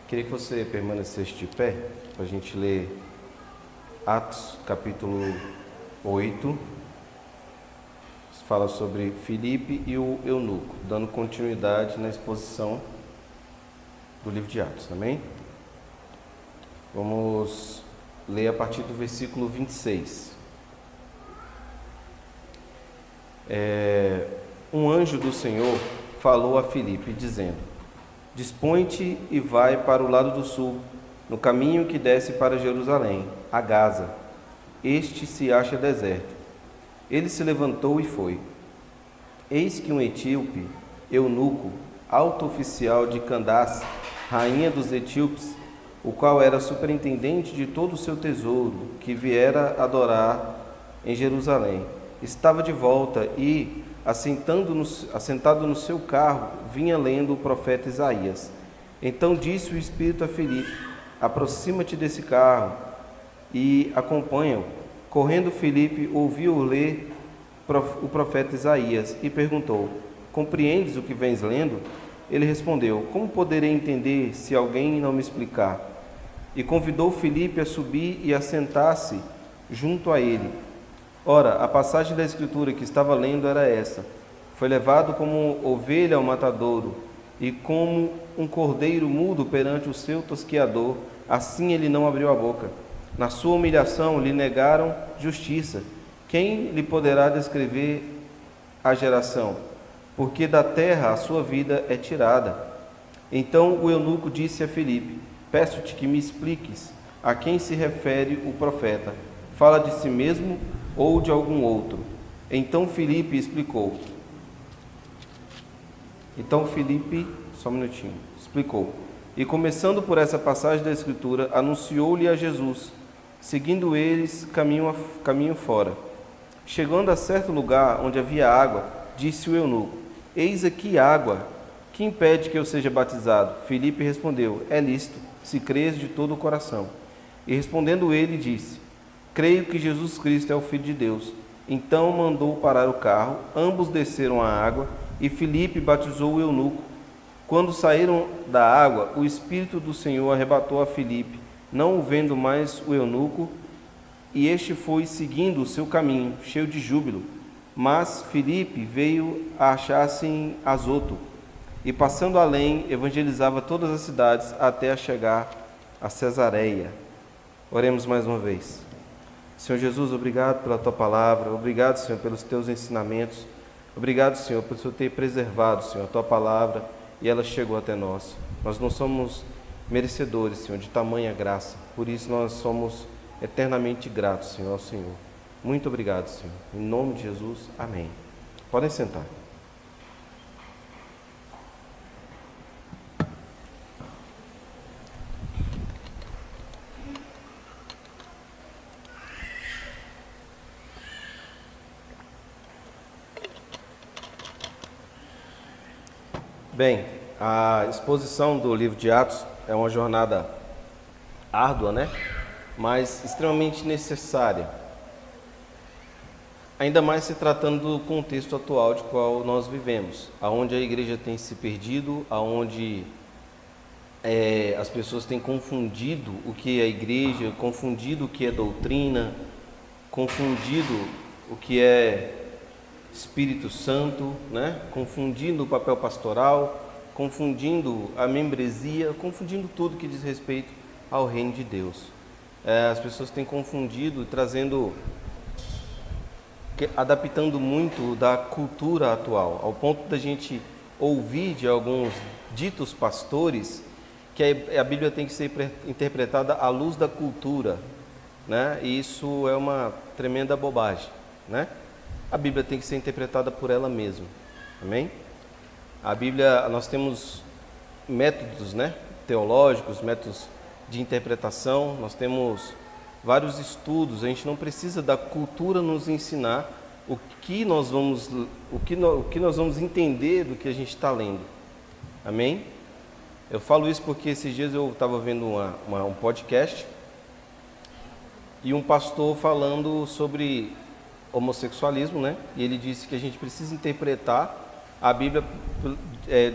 Queria que você permanecesse de pé para a gente ler Atos capítulo 8. Fala sobre Filipe e o eunuco, dando continuidade na exposição do livro de Atos, amém? Vamos ler a partir do versículo 26. Um anjo do Senhor falou a Filipe, dizendo: Dispõe-te e vai para o lado do sul, no caminho que desce para Jerusalém, a Gaza. Este se acha deserto. Ele se levantou e foi. Eis que um etíope, eunuco, alto oficial de Candace, rainha dos etíopes, o qual era superintendente de todo o seu tesouro, que viera adorar em Jerusalém, estava de volta e, assentado no seu carro, vinha lendo o profeta Isaías. Então disse o Espírito a Filipe: Aproxima-te desse carro e acompanha-o. Correndo Filipe ouviu ler o profeta Isaías e perguntou: Compreendes o que vens lendo? Ele respondeu: Como poderei entender se alguém não me explicar? E convidou Filipe a subir e a sentar-se junto a ele. Ora, a passagem da Escritura que estava lendo era essa: Foi levado como ovelha ao matadouro, e como um cordeiro mudo perante o seu tosqueador, assim ele não abriu a boca. Na sua humilhação lhe negaram justiça. Quem lhe poderá descrever a geração? Porque da terra a sua vida é tirada. Então o eunuco disse a Filipe: Peço-te que me expliques a quem se refere o profeta. Fala de si mesmo ou de algum outro? Então Filipe explicou. Explicou. E começando por essa passagem da Escritura, anunciou-lhe a Jesus, seguindo eles caminho fora. Chegando a certo lugar onde havia água, disse o eunuco: Eis aqui água, que impede que eu seja batizado? Filipe respondeu: É lícito, se crês de todo o coração. E respondendo ele, disse: Creio que Jesus Cristo é o Filho de Deus. Então mandou parar o carro, ambos desceram à água, e Filipe batizou o eunuco. Quando saíram da água, o Espírito do Senhor arrebatou a Filipe, não o vendo mais o eunuco, e este foi seguindo o seu caminho, cheio de júbilo. Mas Filipe veio a achar-se em Azoto, e passando além, evangelizava todas as cidades até a chegar a Cesareia. Oremos mais uma vez. Senhor Jesus, obrigado pela Tua palavra, obrigado, Senhor, pelos Teus ensinamentos, obrigado, Senhor, por Senhor ter preservado, Senhor, a Tua palavra, e ela chegou até nós. Nós não somos merecedores, Senhor, de tamanha graça, por isso nós somos eternamente gratos, Senhor, ao Senhor. Muito obrigado, Senhor. Em nome de Jesus, amém. Podem sentar. Bem, a exposição do livro de Atos é uma jornada árdua, né? Mas extremamente necessária. Ainda mais se tratando do contexto atual de qual nós vivemos, aonde a igreja tem se perdido, aonde as pessoas têm confundido o que é igreja, confundido o que é doutrina, confundido o que é Espírito Santo, né? Confundindo o papel pastoral, confundindo a membresia, confundindo tudo que diz respeito ao reino de Deus. As pessoas têm confundido, adaptando muito da cultura atual, ao ponto da gente ouvir de alguns ditos pastores que a Bíblia tem que ser interpretada à luz da cultura, né? E isso é uma tremenda bobagem, né? A Bíblia tem que ser interpretada por ela mesma, amém? A Bíblia, nós temos métodos, né, teológicos, métodos de interpretação, nós temos vários estudos. A gente não precisa da cultura nos ensinar o que nós vamos entender do que a gente está lendo, amém? Eu falo isso porque esses dias eu estava vendo um podcast e um pastor falando sobre homossexualismo, né? E ele disse que a gente precisa interpretar a Bíblia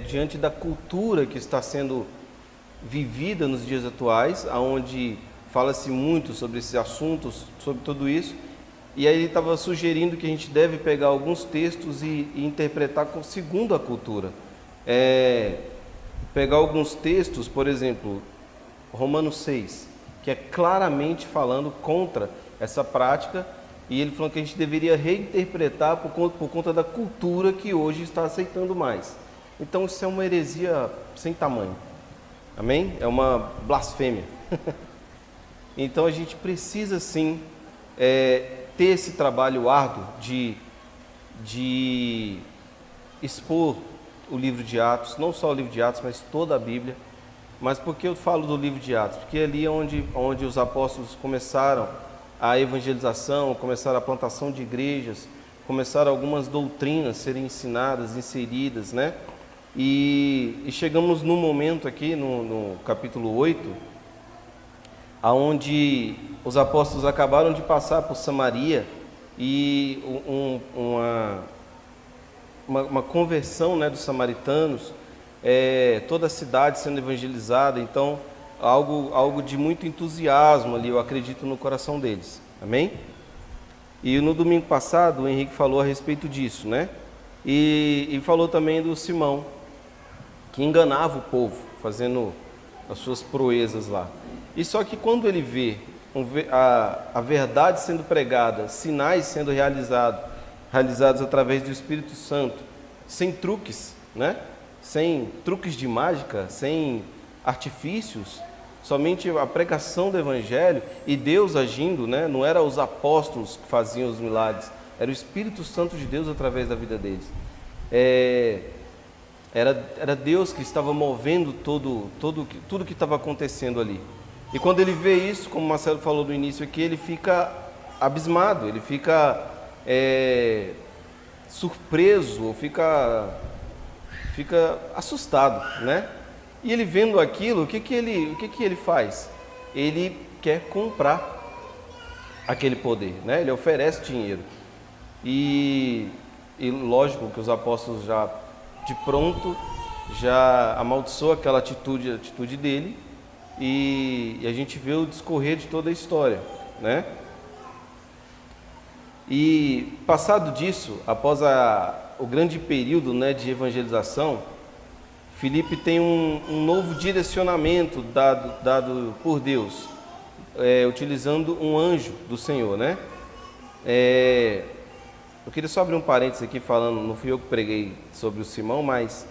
diante da cultura que está sendo vivida nos dias atuais, onde fala-se muito sobre esses assuntos, sobre tudo isso, e aí ele estava sugerindo que a gente deve pegar alguns textos e interpretar segundo a cultura. Pegar alguns textos, por exemplo, Romanos 6, que é claramente falando contra essa prática, e ele falou que a gente deveria reinterpretar por conta da cultura que hoje está aceitando mais. Então isso é uma heresia sem tamanho, amém? É uma blasfêmia. Então a gente precisa sim ter esse trabalho árduo de expor o livro de Atos, não só o livro de Atos, mas toda a Bíblia. Mas por que eu falo do livro de Atos? Porque ali é onde os apóstolos começaram a evangelização, começaram a plantação de igrejas, começaram algumas doutrinas serem ensinadas, inseridas, né? E chegamos num momento aqui, no capítulo 8, onde os apóstolos acabaram de passar por Samaria e uma conversão, né, dos samaritanos, toda a cidade sendo evangelizada, então algo de muito entusiasmo ali, eu acredito, no coração deles, amém? E no domingo passado o Henrique falou a respeito disso, né? E falou também do Simão, que enganava o povo, fazendo as suas proezas lá. E só que quando ele vê a verdade sendo pregada, sinais sendo realizados através do Espírito Santo, sem truques, né? Sem truques de mágica, sem artifícios, somente a pregação do Evangelho e Deus agindo, né? Não eram os apóstolos que faziam os milagres, era o Espírito Santo de Deus através da vida deles. Era Deus que estava movendo tudo que estava acontecendo ali. E quando ele vê isso, como o Marcelo falou no início aqui, ele fica abismado, ele fica surpreso, fica assustado, né? E ele vendo aquilo, o que ele faz? Ele quer comprar aquele poder, né? Ele oferece dinheiro. E lógico que os apóstolos já de pronto já amaldiçoou aquela atitude dele, e a gente vê o discorrer de toda a história, né? E passado disso, após o grande período, né, de evangelização, Filipe tem um novo direcionamento dado por Deus, utilizando um anjo do Senhor, né? Eu queria só abrir um parênteses aqui falando, não fui eu que preguei sobre o Simão, mas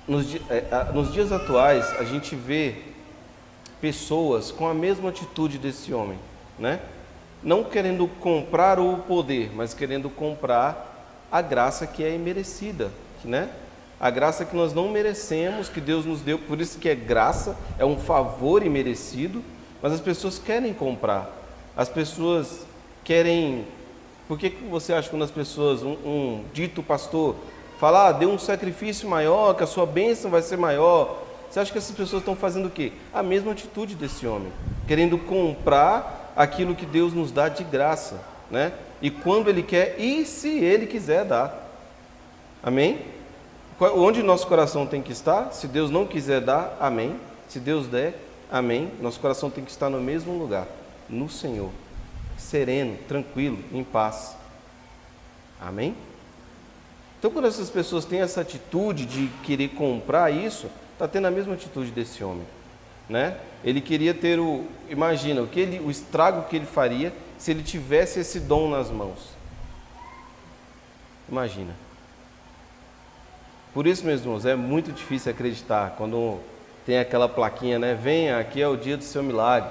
nos dias atuais a gente vê pessoas com a mesma atitude desse homem, né? Não querendo comprar o poder, mas querendo comprar a graça que é imerecida, né? A graça que nós não merecemos, que Deus nos deu, por isso que é graça, é um favor imerecido, mas as pessoas querem comprar, as pessoas querem. Por que você acha que quando as pessoas, um dito pastor, fala, dê um sacrifício maior, que a sua bênção vai ser maior, você acha que essas pessoas estão fazendo o quê? A mesma atitude desse homem, querendo comprar aquilo que Deus nos dá de graça, né? E quando Ele quer, e se Ele quiser dar. Amém? Onde nosso coração tem que estar? Se Deus não quiser dar, amém. Se Deus der, amém. Nosso coração tem que estar no mesmo lugar, no Senhor, sereno, tranquilo, em paz. Amém? Então, quando essas pessoas têm essa atitude de querer comprar isso, está tendo a mesma atitude desse homem, né? Ele queria ter imagina, o estrago que ele faria se ele tivesse esse dom nas mãos. Imagina. Por isso, meus irmãos, é muito difícil acreditar quando tem aquela plaquinha, né? Venha, aqui é o dia do seu milagre.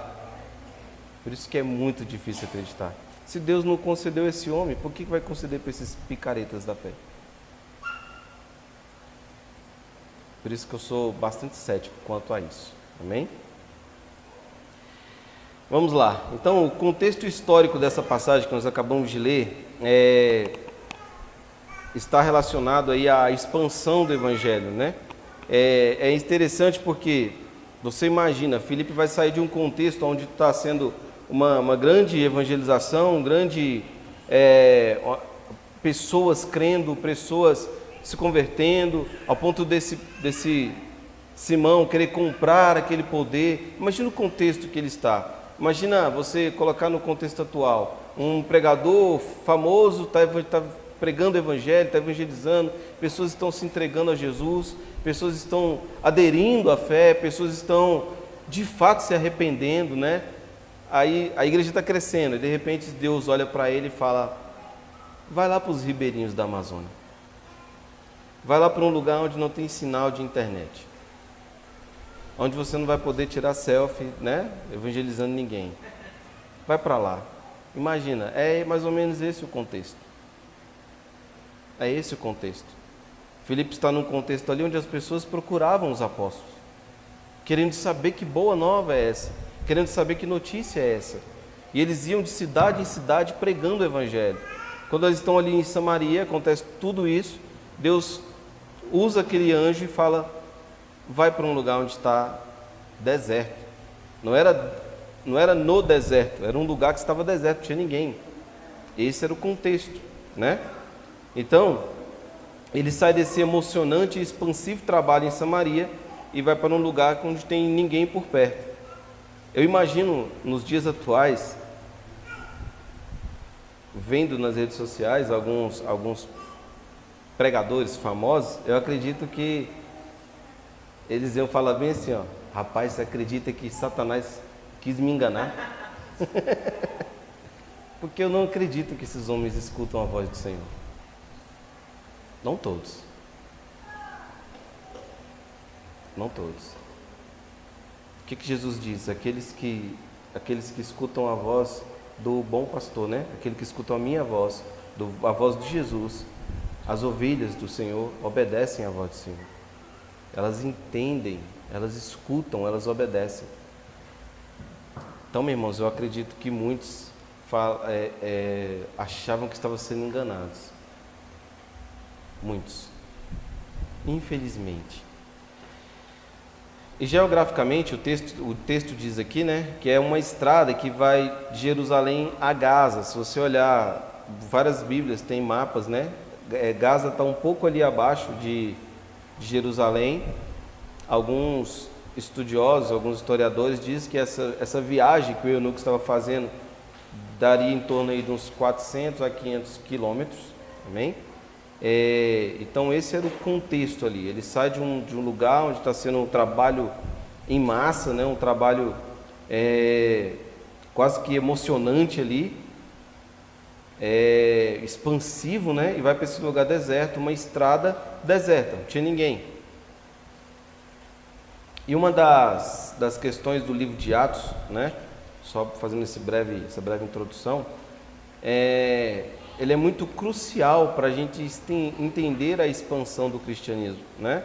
Por isso que é muito difícil acreditar. Se Deus não concedeu esse homem, por que vai conceder para esses picaretas da fé? Por isso que eu sou bastante cético quanto a isso. Amém? Vamos lá. Então, o contexto histórico dessa passagem que nós acabamos de ler está relacionado aí à expansão do Evangelho, né? É interessante porque você imagina, Filipe vai sair de um contexto onde está sendo uma grande evangelização, pessoas crendo, pessoas se convertendo, ao ponto desse Simão querer comprar aquele poder. Imagina o contexto que ele está. Imagina você colocar no contexto atual, um pregador famoso está pregando o evangelho, está evangelizando, pessoas estão se entregando a Jesus, pessoas estão aderindo à fé, pessoas estão de fato se arrependendo, né? Aí a igreja está crescendo, e de repente Deus olha para ele e fala: vai lá para os ribeirinhos da Amazônia, vai lá para um lugar onde não tem sinal de internet, onde você não vai poder tirar selfie, né, evangelizando ninguém. Vai para lá. Imagina, é mais ou menos esse o contexto. É esse o contexto. Filipe está num contexto ali onde as pessoas procuravam os apóstolos, querendo saber que boa nova é essa, querendo saber que notícia é essa. E eles iam de cidade em cidade pregando o evangelho. Quando eles estão ali em Samaria, acontece tudo isso, Deus usa aquele anjo e fala: vai para um lugar onde está deserto. Não era no deserto, era um lugar que estava deserto, não tinha ninguém. Esse era o contexto, né? Então, ele sai desse emocionante e expansivo trabalho em Samaria e vai para um lugar onde tem ninguém por perto. Eu imagino, nos dias atuais, vendo nas redes sociais alguns pregadores famosos, eu acredito que eles iam falar bem assim, ó: rapaz, você acredita que Satanás quis me enganar? Porque eu não acredito que esses homens escutam a voz do Senhor. Não todos. Não todos. O que Jesus diz? Aqueles que escutam a voz do bom pastor, né? Aquele que escutam a minha voz, a voz de Jesus. As ovelhas do Senhor obedecem à voz do Senhor. Elas entendem, elas escutam, elas obedecem. Então, meus irmãos, eu acredito que muitos achavam que estavam sendo enganados. Muitos. Infelizmente. E geograficamente, o texto diz aqui, né, que é uma estrada que vai de Jerusalém a Gaza. Se você olhar, várias Bíblias têm mapas, né? Gaza está um pouco ali abaixo de Jerusalém. Alguns estudiosos, alguns historiadores dizem que essa viagem que o eunuco estava fazendo daria em torno aí de uns 400 a 500 quilômetros, amém? Então esse era o contexto ali. Ele sai de um lugar onde está sendo um trabalho em massa, né? Um trabalho quase que emocionante ali, expansivo, né? E vai para esse lugar deserto, uma estrada deserta, não tinha ninguém. E uma das questões do livro de Atos, né? Só fazendo essa breve introdução, ele é muito crucial para a gente entender a expansão do cristianismo, né?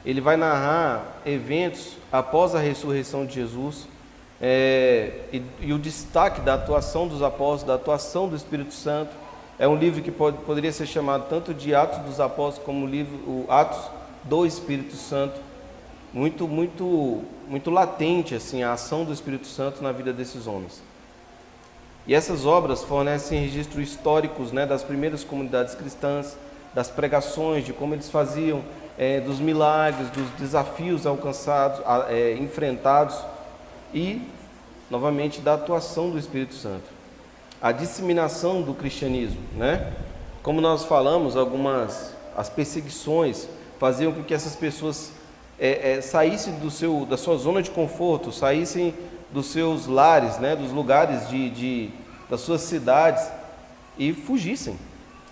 Ele vai narrar eventos após a ressurreição de Jesus, e o destaque da atuação dos apóstolos, da atuação do Espírito Santo. É um livro que poderia ser chamado tanto de Atos dos Apóstolos como o Atos do Espírito Santo. Muito, muito, muito latente assim, a ação do Espírito Santo na vida desses homens. E essas obras fornecem registros históricos, né, das primeiras comunidades cristãs, das pregações, de como eles faziam, dos milagres, dos desafios alcançados, enfrentados e, novamente, da atuação do Espírito Santo. A disseminação do cristianismo, né? Como nós falamos, as perseguições faziam com que essas pessoas saíssem da sua zona de conforto, saíssem dos seus lares, né, dos lugares das suas cidades e fugissem.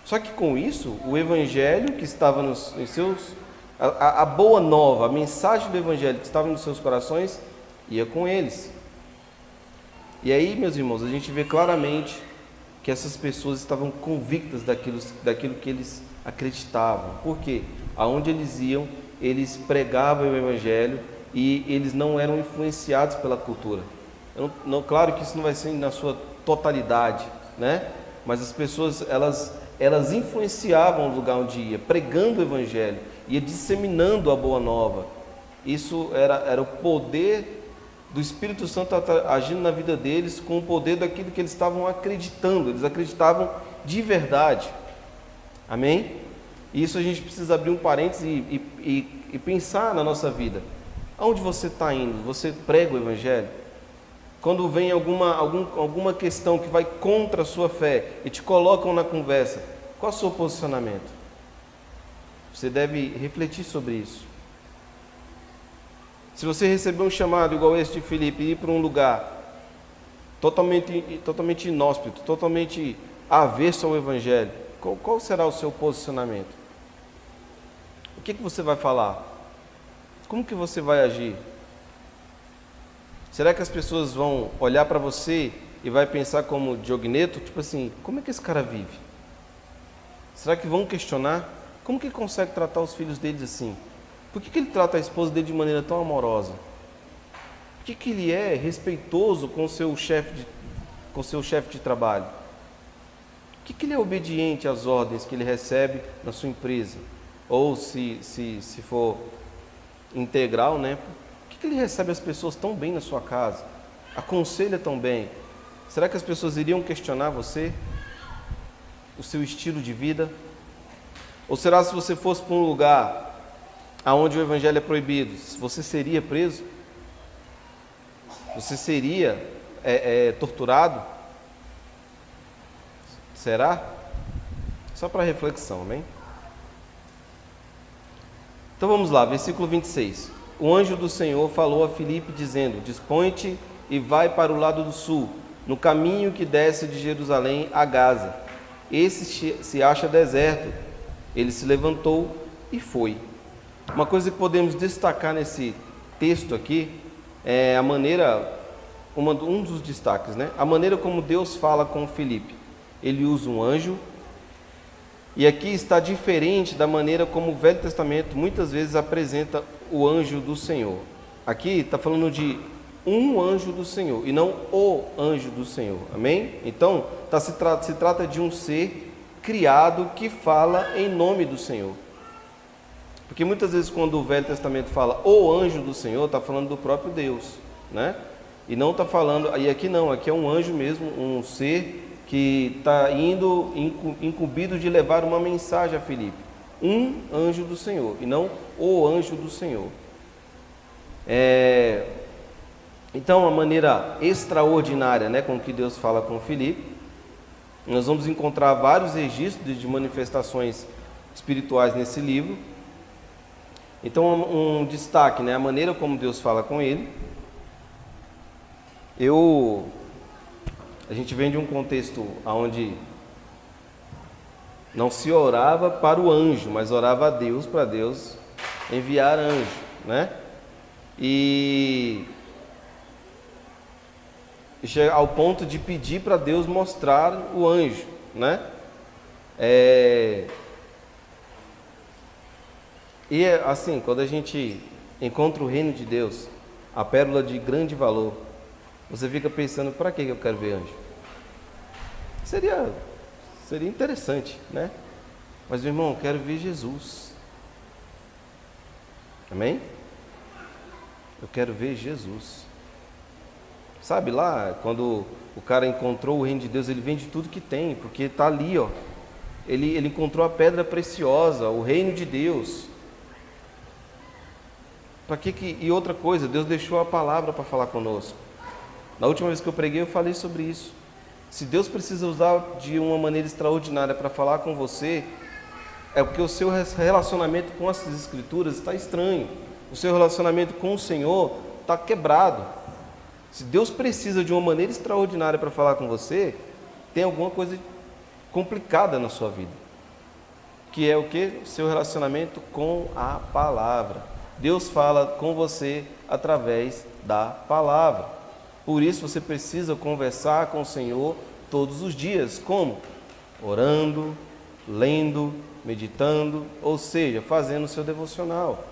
Só que com isso, o evangelho que estava em seus, a boa nova, a mensagem do evangelho que estava nos seus corações, ia com eles. E aí, meus irmãos, a gente vê claramente que essas pessoas estavam convictas daquilo que eles acreditavam. Por quê? Aonde eles iam, eles pregavam o evangelho e eles não eram influenciados pela cultura. Claro que isso não vai ser na sua totalidade, né? Mas as pessoas, elas influenciavam o lugar onde ia, pregando o evangelho, ia disseminando a boa nova. Isso era o poder do Espírito Santo agindo na vida deles, com o poder daquilo que eles estavam acreditando. Eles acreditavam de verdade. Amém? E isso a gente precisa abrir um parênteses e pensar na nossa vida. Aonde você está indo? Você prega o Evangelho? Quando vem alguma questão que vai contra a sua fé e te colocam na conversa, qual é o seu posicionamento? Você deve refletir sobre isso. Se você receber um chamado igual esse de Filipe e ir para um lugar totalmente inóspito, totalmente avesso ao Evangelho, qual será o seu posicionamento? O que você vai falar? Como que você vai agir? Será que as pessoas vão olhar para você e vai pensar como Diogneto, tipo assim, como é que esse cara vive? Será que vão questionar? Como que ele consegue tratar os filhos deles assim? Por que ele trata a esposa dele de maneira tão amorosa? Por que ele é respeitoso com o seu chefe de trabalho? Por que ele é obediente às ordens que ele recebe na sua empresa? Ou se for integral, né? Por que ele recebe as pessoas tão bem na sua casa? Aconselha tão bem? Será que as pessoas iriam questionar você? O seu estilo de vida? Ou será se você fosse para um lugar onde o Evangelho é proibido, você seria preso? Você seria torturado? Será? Só para reflexão, amém? Então vamos lá, versículo 26. O anjo do Senhor falou a Filipe dizendo: dispõe-te e vai para o lado do sul, no caminho que desce de Jerusalém a Gaza. Esse se acha deserto. Ele se levantou e foi. Uma coisa que podemos destacar nesse texto aqui é a maneira, um dos destaques, né? A maneira como Deus fala com Filipe. Ele usa um anjo, e aqui está diferente da maneira como o Velho Testamento muitas vezes apresenta o anjo do Senhor. Aqui está falando de um anjo do Senhor e não o anjo do Senhor, amém? Então se trata de um ser criado que fala em nome do Senhor. Porque muitas vezes quando o Velho Testamento fala o anjo do Senhor, está falando do próprio Deus, né? E não está falando, e aqui não, aqui é um anjo mesmo, um ser que está indo incumbido de levar uma mensagem a Filipe. Um anjo do Senhor, e não o anjo do Senhor. Então, a maneira extraordinária, né, com que Deus fala com Filipe, nós vamos encontrar vários registros de manifestações espirituais nesse livro. Então, um destaque, né, a maneira como Deus fala com ele. A gente vem de um contexto onde não se orava para o anjo, mas orava a Deus para Deus enviar anjo, né? E chega ao ponto de pedir para Deus mostrar o anjo, né? E assim, quando a gente encontra o reino de Deus, a pérola de grande valor, você fica pensando, para que eu quero ver anjo? Seria interessante, né? Mas, meu irmão, eu quero ver Jesus. Amém? Eu quero ver Jesus. Sabe lá, quando o cara encontrou o reino de Deus, ele vende tudo que tem, porque está ali, ó. Ele encontrou a pedra preciosa, o reino de Deus. E outra coisa, Deus deixou a palavra para falar conosco. Na última vez que eu preguei, eu falei sobre isso. Se Deus precisa usar de uma maneira extraordinária para falar com você, é porque o seu relacionamento com as Escrituras está estranho. O seu relacionamento com o Senhor está quebrado. Se Deus precisa de uma maneira extraordinária para falar com você, tem alguma coisa complicada na sua vida. Que é o quê? O seu relacionamento com a palavra. Deus fala com você através da palavra. Por isso você precisa conversar com o Senhor todos os dias. Como? Orando, lendo, meditando, ou seja, fazendo o seu devocional.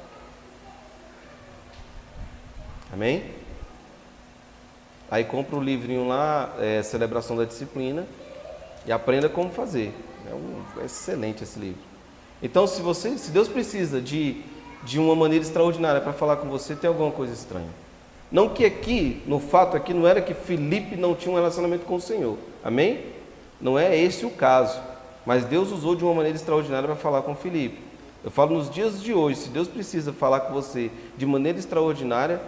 Amém? Aí compra o livrinho lá, Celebração da Disciplina, e aprenda como fazer. É excelente esse livro. Então, se Deus precisa de uma maneira extraordinária para falar com você, tem alguma coisa estranha. Não que aqui, no fato aqui, não era que Filipe não tinha um relacionamento com o Senhor. Amém? Não é esse o caso. mas Deus usou de uma maneira extraordinária para falar com Filipe. Eu falo nos dias de hoje, se Deus precisa falar com você de maneira extraordinária,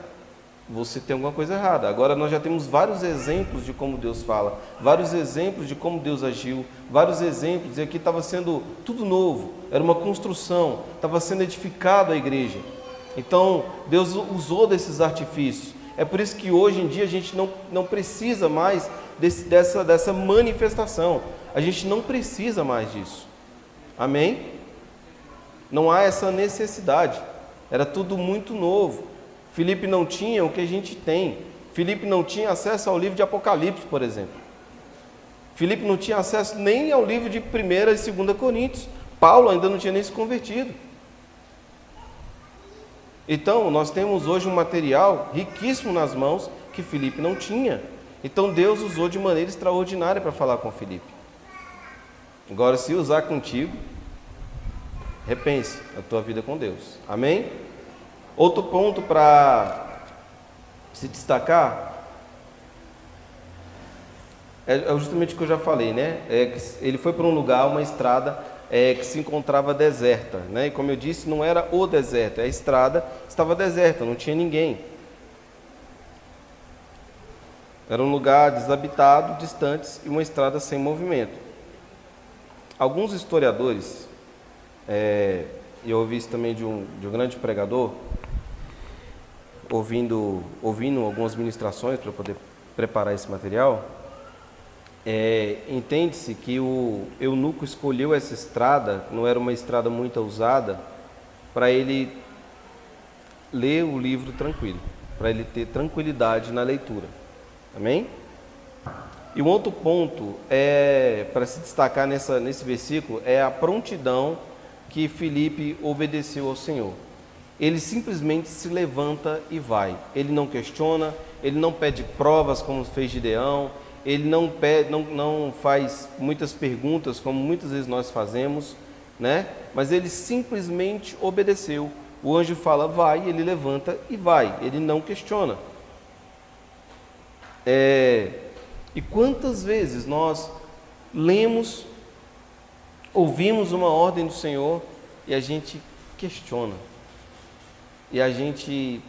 você tem alguma coisa errada. Agora nós já temos vários exemplos de como Deus fala, vários exemplos de como Deus agiu, vários exemplos, e aqui estava sendo tudo novo, era uma construção, estava sendo edificado a igreja. Então Deus usou desses artifícios. É por isso que hoje em dia a gente não precisa mais dessa manifestação, a gente não precisa mais disso, amém? Não há essa necessidade, era tudo muito novo. Filipe não tinha o que a gente tem. Filipe não tinha acesso ao livro de Apocalipse, por exemplo. Filipe não tinha acesso nem ao livro de 1ª e 2ª Coríntios. Paulo ainda não tinha nem se convertido. Então, nós temos hoje um material riquíssimo nas mãos que Filipe não tinha. Então, Deus usou de maneira extraordinária para falar com Filipe. Agora, se usar contigo, repense a tua vida com Deus. Amém? Outro ponto para se destacar é justamente o que eu já falei, né? Que ele foi para um lugar, uma estrada que se encontrava deserta, né? E como eu disse, não era o deserto, a estrada estava deserta, não tinha ninguém. Era um lugar desabitado, distante e uma estrada sem movimento. Alguns historiadores, eu ouvi isso também de um grande pregador, ouvindo algumas ministrações para poder preparar esse material, entende-se que o eunuco escolheu essa estrada, não era uma estrada muito usada, para ele ler o livro tranquilo, para ele ter tranquilidade na leitura. Amém? E um outro ponto para se destacar nesse versículo é a prontidão que Filipe obedeceu ao Senhor. Ele simplesmente se levanta e vai. Ele não questiona, ele não pede provas como fez Gideão, ele não faz muitas perguntas como muitas vezes nós fazemos, né? Mas ele simplesmente obedeceu. O anjo fala, vai, ele levanta e vai, ele não questiona. E quantas vezes nós lemos, ouvimos uma ordem do Senhor e a gente questiona? E a gente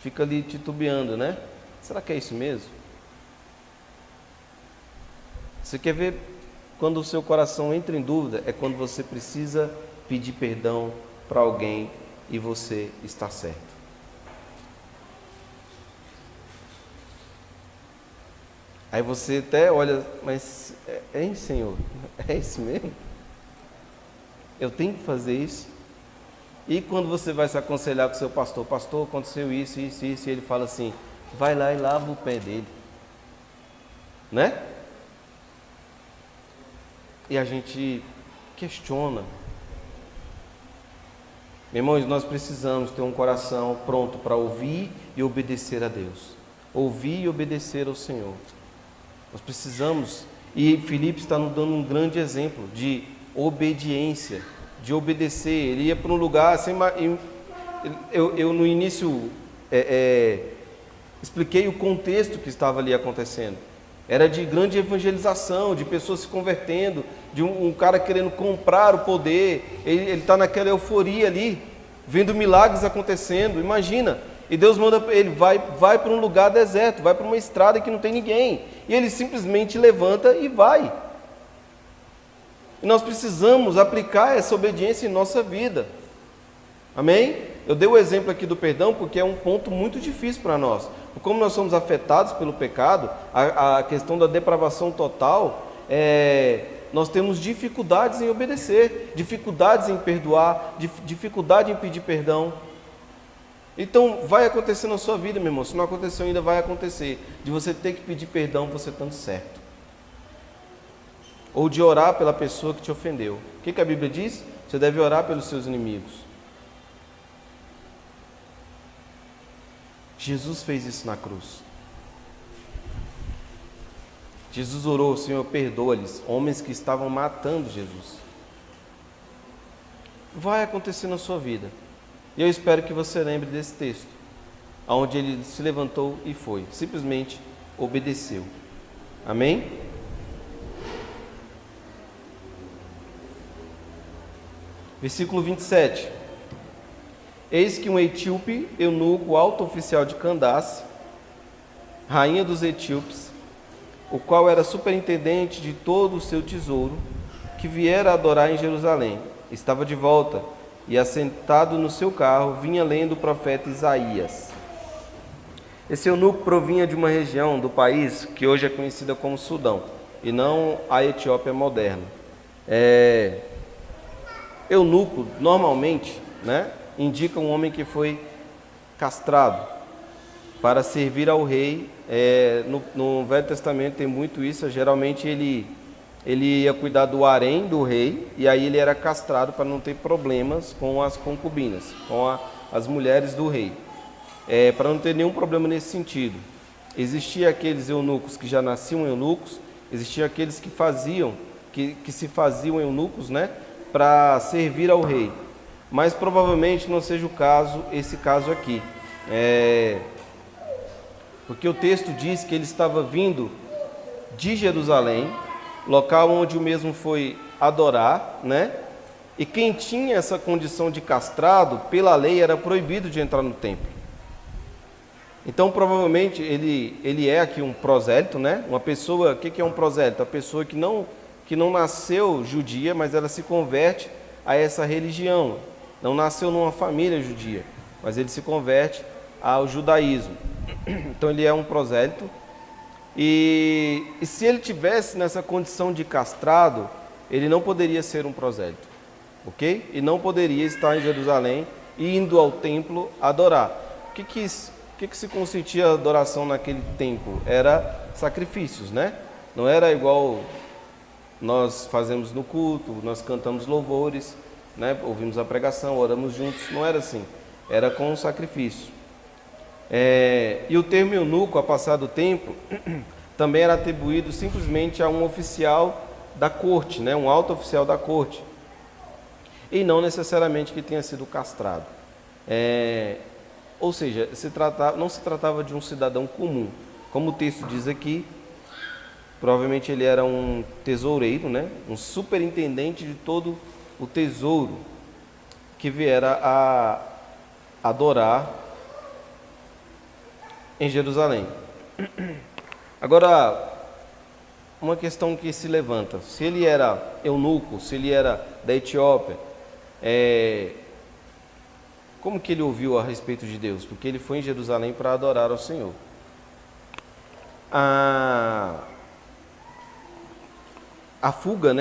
fica ali titubeando, né? Será que é isso mesmo? Você quer ver quando o seu coração entra em dúvida? É quando você precisa pedir perdão para alguém e você está certo. Aí você até olha, mas Senhor, é isso mesmo? Eu tenho que fazer isso? E quando você vai se aconselhar com o seu pastor, aconteceu isso, e ele fala assim, vai lá e lava o pé dele, né? E a gente questiona. Irmãos, nós precisamos ter um coração pronto para ouvir e obedecer a Deus, ouvir e obedecer ao Senhor. Nós precisamos, e Filipe está nos dando um grande exemplo de obediência, de obedecer. Ele ia para um lugar, assim, eu no início expliquei o contexto que estava ali acontecendo. Era de grande evangelização, de pessoas se convertendo, de um cara querendo comprar o poder. Ele está naquela euforia ali, vendo milagres acontecendo, imagina. E Deus manda ele, vai para um lugar deserto, vai para uma estrada que não tem ninguém. E ele simplesmente levanta e vai. E nós precisamos aplicar essa obediência em nossa vida. Amém? Eu dei o exemplo aqui do perdão porque é um ponto muito difícil para nós. Como nós somos afetados pelo pecado, a questão da depravação total, nós temos dificuldades em obedecer, dificuldades em perdoar, dificuldade em pedir perdão. Então vai acontecer na sua vida, meu irmão. Se não aconteceu ainda, vai acontecer. De você ter que pedir perdão você estando certo. Ou de orar pela pessoa que te ofendeu. O que a Bíblia diz? Você deve orar pelos seus inimigos. Jesus fez isso na cruz. Jesus orou, Senhor, perdoa-lhes, homens que estavam matando Jesus. Vai acontecer na sua vida. E eu espero que você lembre desse texto, onde ele se levantou e foi, simplesmente obedeceu. Amém? Versículo 27. Eis que um etíope, eunuco, alto oficial de Candace, rainha dos etíopes, o qual era superintendente de todo o seu tesouro, que viera adorar em Jerusalém, estava de volta e, assentado no seu carro, vinha lendo o profeta Isaías. Esse eunuco provinha de uma região do país que hoje é conhecida como Sudão, e não a Etiópia moderna. Eunuco, normalmente, indica um homem que foi castrado para servir ao rei. No Velho Testamento tem muito isso. Geralmente ele ia cuidar do harém do rei, e aí ele era castrado para não ter problemas com as concubinas, com as mulheres do rei. Para não ter nenhum problema nesse sentido. Existiam aqueles eunucos que já nasciam eunucos, existiam aqueles que se faziam eunucos, para servir ao rei. Mas provavelmente não seja esse caso aqui. Porque o texto diz que ele estava vindo de Jerusalém, local onde o mesmo foi adorar, E quem tinha essa condição de castrado, pela lei, era proibido de entrar no templo. Então, provavelmente, ele é aqui um prosélito, Uma pessoa, o que é um prosélito? A pessoa que não nasceu judia, mas ela se converte a essa religião. Não nasceu numa família judia, mas ele se converte ao judaísmo. Então ele é um prosélito. E se ele tivesse nessa condição de castrado, ele não poderia ser um prosélito, ok? E não poderia estar em Jerusalém indo ao templo adorar. O que se consentia a adoração naquele tempo? Era sacrifícios, Não era igual nós fazemos no culto, nós cantamos louvores, ouvimos a pregação, oramos juntos. Não era assim, era com sacrifício. E o termo eunuco, a passar do tempo, também era atribuído simplesmente a um oficial da corte, um alto oficial da corte, e não necessariamente que tenha sido castrado. Ou seja, não se tratava de um cidadão comum, como o texto diz aqui. Provavelmente ele era um tesoureiro, um superintendente de todo o tesouro, que viera a adorar em Jerusalém. Agora, uma questão que se levanta: se ele era eunuco, se ele era da Etiópia, como que ele ouviu a respeito de Deus? Porque ele foi em Jerusalém para adorar ao Senhor. A fuga,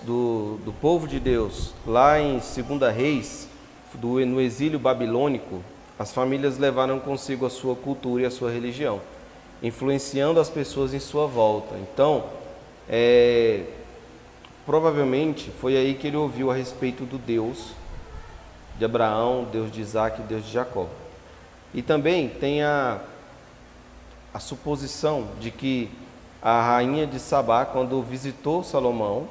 do povo de Deus, lá em 2 Reis, no exílio babilônico, as famílias levaram consigo a sua cultura e a sua religião, influenciando as pessoas em sua volta. Então, provavelmente foi aí que ele ouviu a respeito do Deus de Abraão, Deus de Isaac e Deus de Jacó. E também tem a suposição de que a rainha de Sabá, quando visitou Salomão,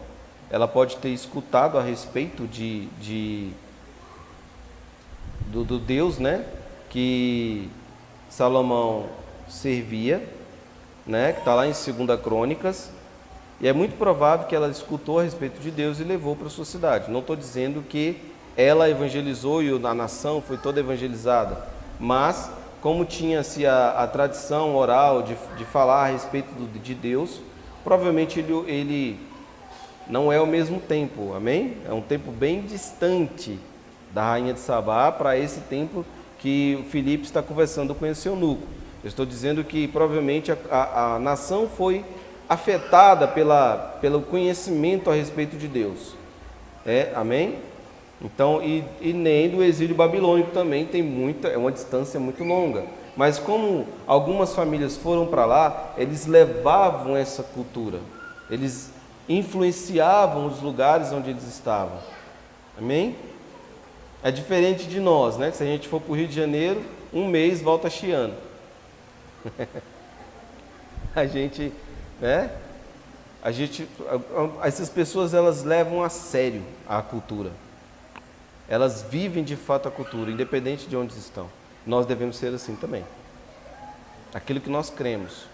ela pode ter escutado a respeito do Deus, que Salomão servia, que está lá em 2 Crônicas, e é muito provável que ela escutou a respeito de Deus e levou para a sua cidade. Não estou dizendo que ela evangelizou e a nação foi toda evangelizada, mas como tinha-se a tradição oral de falar a respeito de Deus, provavelmente ele não é o mesmo tempo, amém? É um tempo bem distante da rainha de Sabá para esse tempo que o Filipe está conversando com esse eunuco. Eu estou dizendo que provavelmente a nação foi afetada pelo conhecimento a respeito de Deus. Amém? Então, e nem do exílio babilônico também é uma distância muito longa. Mas como algumas famílias foram para lá, eles levavam essa cultura, eles influenciavam os lugares onde eles estavam. Amém? É diferente de nós, Se a gente for para o Rio de Janeiro, um mês volta chiando. Essas pessoas, elas levam a sério a cultura. Elas vivem de fato a cultura, independente de onde estão. Nós devemos ser assim também. Aquilo que nós cremos.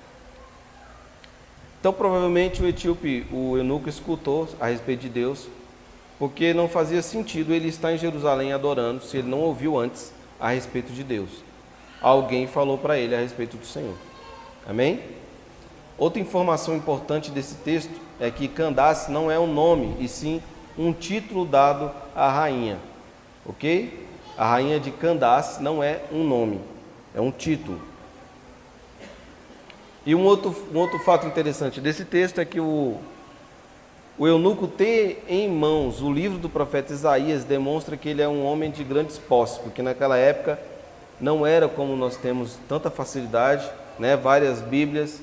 Então, provavelmente o eunuco escutou a respeito de Deus porque não fazia sentido ele estar em Jerusalém adorando se ele não ouviu antes a respeito de Deus. Alguém falou para ele a respeito do Senhor. Amém? Outra informação importante desse texto é que Candace não é um nome, e sim um título dado à rainha. Ok? A rainha de Candace não é um nome, é um título. E um outro fato interessante desse texto é que o eunuco ter em mãos o livro do profeta Isaías demonstra que ele é um homem de grandes posses, porque naquela época não era como nós temos tanta facilidade, né? Várias Bíblias,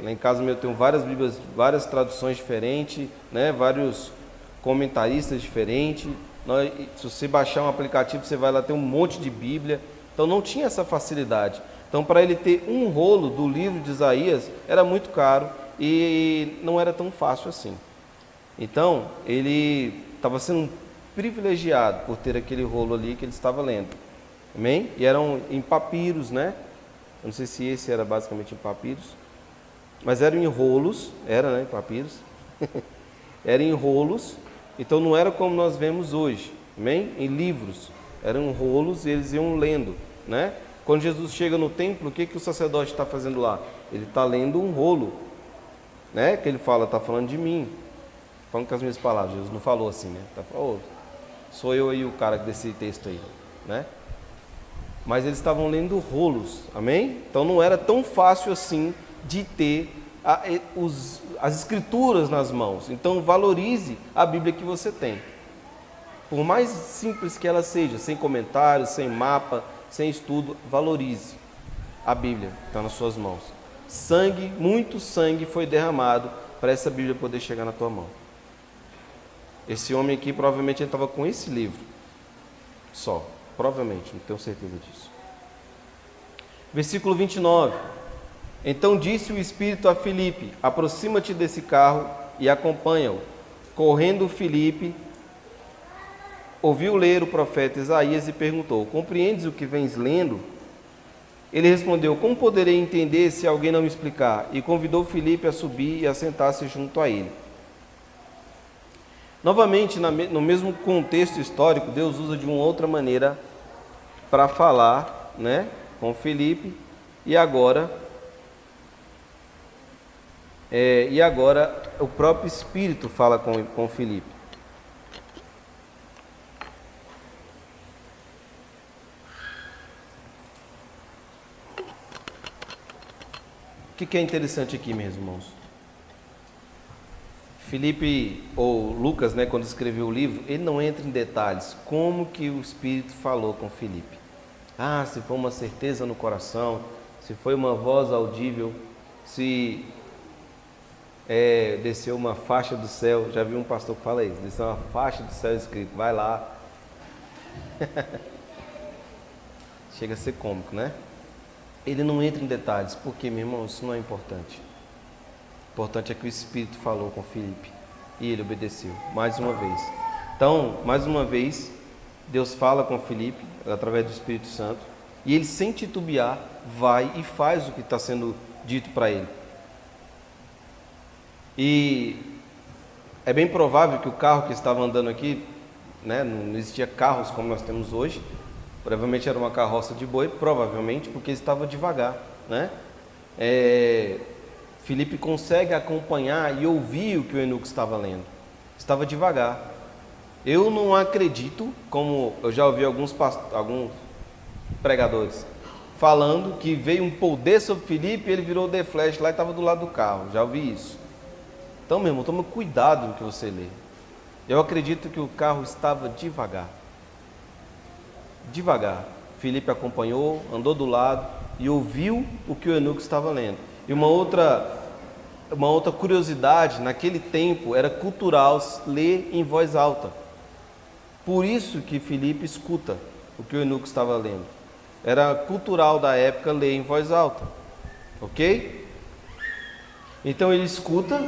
lá em casa eu tenho várias Bíblias, várias traduções diferentes, né? Vários comentaristas diferentes. Se você baixar um aplicativo, você vai lá ter um monte de Bíblia, então não tinha essa facilidade. Então, para ele ter um rolo do livro de Isaías, era muito caro e não era tão fácil assim. Então, ele estava sendo privilegiado por ter aquele rolo ali que ele estava lendo. Amém? E eram em papiros, né? Eu não sei se esse era basicamente em papiros, mas eram em rolos, né, em papiros. Eram em rolos, então não era como nós vemos hoje, amém? Em livros, eram rolos e eles iam lendo, né? Quando Jesus chega no templo, o que o sacerdote está fazendo lá? Ele está lendo um rolo, né? Que ele fala, está falando de mim, falando com as minhas palavras. Jesus não falou assim, né? Tá falando, sou eu aí o cara desse texto aí, né? Mas eles estavam lendo rolos, amém? Então não era tão fácil assim de ter as escrituras nas mãos. Então valorize a Bíblia que você tem. Por mais simples que ela seja, sem comentários, sem mapa, sem estudo, valorize a Bíblia que está nas suas mãos. Sangue, muito sangue foi derramado para essa Bíblia poder chegar na tua mão. Esse homem aqui provavelmente ele estava com esse livro só, provavelmente, não tenho certeza disso. Versículo 29. Então disse o Espírito a Filipe: aproxima-te desse carro e acompanha-o. Correndo Filipe, ouviu ler o profeta Isaías e perguntou: compreendes o que vens lendo? Ele respondeu: como poderei entender se alguém não me explicar? E convidou Filipe a subir e a sentar-se junto a ele. Novamente, no mesmo contexto histórico, Deus usa de uma outra maneira para falar, né, com Filipe. E agora o próprio Espírito fala com Filipe. O que é interessante aqui, meus irmãos? Filipe, ou Lucas, né, quando escreveu o livro, ele não entra em detalhes como que o Espírito falou com Filipe. Se foi uma certeza no coração, se foi uma voz audível, se desceu uma faixa do céu. Já vi um pastor que fala isso, desceu uma faixa do céu escrito, vai lá. Chega a ser cômico, né? Ele não entra em detalhes, porque, meu irmão, isso não é importante. O importante é que o Espírito falou com Filipe e ele obedeceu, mais uma vez. Então, mais uma vez, Deus fala com Filipe, através do Espírito Santo, e ele, sem titubear, vai e faz o que está sendo dito para ele. E é bem provável que o carro que estava andando aqui, né, não existia carros como nós temos hoje, provavelmente era uma carroça de boi, provavelmente, porque estava devagar, né? Filipe consegue acompanhar e ouvir o que o eunuco estava lendo. Estava devagar. Eu não acredito, como eu já ouvi alguns pregadores falando que veio um poder sobre Filipe e ele virou The Flash lá e estava do lado do carro. Já ouvi isso. Então, meu irmão, toma cuidado no que você lê. Eu acredito que o carro estava devagar. Devagar. Filipe acompanhou, andou do lado e ouviu o que o eunuco estava lendo. E uma outra curiosidade, naquele tempo era cultural ler em voz alta. Por isso que Filipe escuta o que o eunuco estava lendo. Era cultural da época ler em voz alta. Ok? Então ele escuta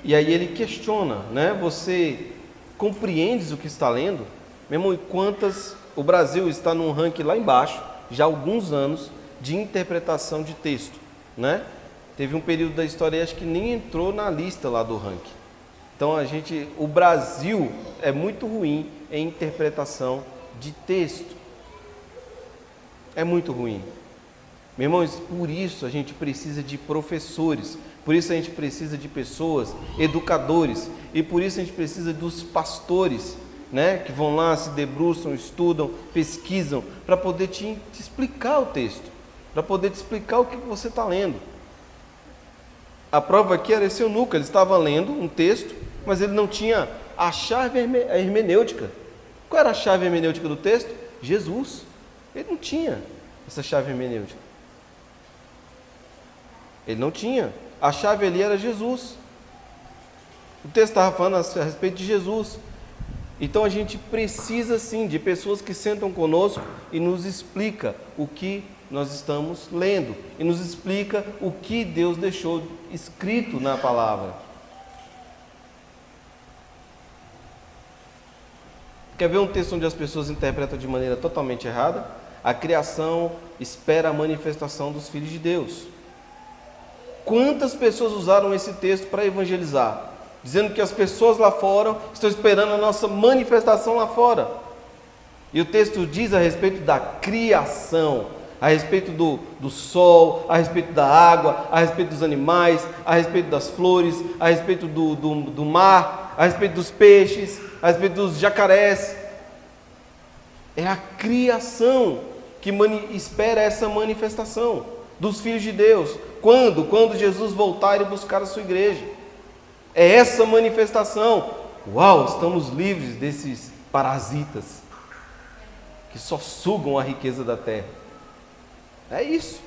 e aí ele questiona, né? Você compreendes o que está lendo? Meu irmão, o Brasil está num ranking lá embaixo, já há alguns anos, de interpretação de texto, né? Teve um período da história, acho que nem entrou na lista lá do ranking. Então o Brasil é muito ruim em interpretação de texto. É muito ruim. Meus irmãos, por isso a gente precisa de professores, por isso a gente precisa de pessoas, educadores, e por isso a gente precisa dos pastores, né, que vão lá, se debruçam, estudam, pesquisam, para poder te explicar o texto, para poder te explicar o que você está lendo. A prova aqui era esse eunuco, ele estava lendo um texto, mas ele não tinha a chave hermenêutica. Qual era a chave hermenêutica do texto? Jesus. Ele não tinha essa chave hermenêutica. Ele não tinha. A chave ali era Jesus. O texto estava falando a respeito de Jesus. Então a gente precisa sim de pessoas que sentam conosco e nos explica o que nós estamos lendo e nos explica o que Deus deixou escrito na palavra. Quer ver um texto onde as pessoas interpretam de maneira totalmente errada? A criação espera a manifestação dos filhos de Deus. Quantas pessoas usaram esse texto para evangelizar? Dizendo que as pessoas lá fora estão esperando a nossa manifestação lá fora. E o texto diz a respeito da criação, a respeito do sol, a respeito da água, a respeito dos animais, a respeito das flores, a respeito do mar, a respeito dos peixes, a respeito dos jacarés. É a criação que espera essa manifestação dos filhos de Deus. Quando? Quando Jesus voltar e buscar a sua igreja. É essa manifestação. Uau, estamos livres desses parasitas que só sugam a riqueza da terra. É isso.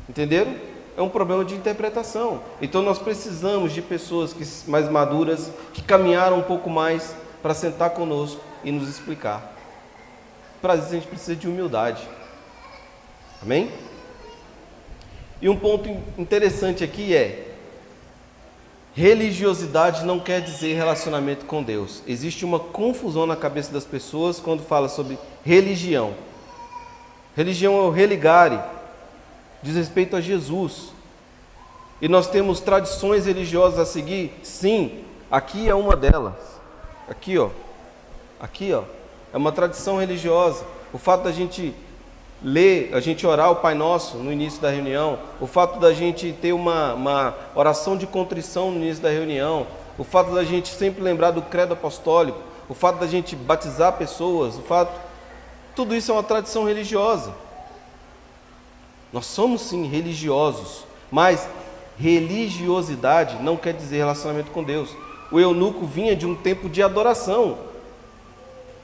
Entenderam? É um problema de interpretação. Então nós precisamos de pessoas mais maduras, que caminharam um pouco mais para sentar conosco e nos explicar. Para isso a gente precisa de humildade. Amém? E um ponto interessante aqui é: religiosidade não quer dizer relacionamento com Deus. Existe uma confusão na cabeça das pessoas quando fala sobre religião. Religião é o religare, diz respeito a Jesus. E nós temos tradições religiosas a seguir? Sim, aqui é uma delas. Aqui, ó. Aqui, ó. É uma tradição religiosa. O fato da gente ler, a gente orar o Pai Nosso no início da reunião, o fato da gente ter uma oração de contrição no início da reunião, o fato da gente sempre lembrar do credo apostólico, o fato da gente batizar pessoas, tudo isso é uma tradição religiosa. Nós somos sim religiosos, mas religiosidade não quer dizer relacionamento com Deus. O eunuco vinha de um tempo de adoração.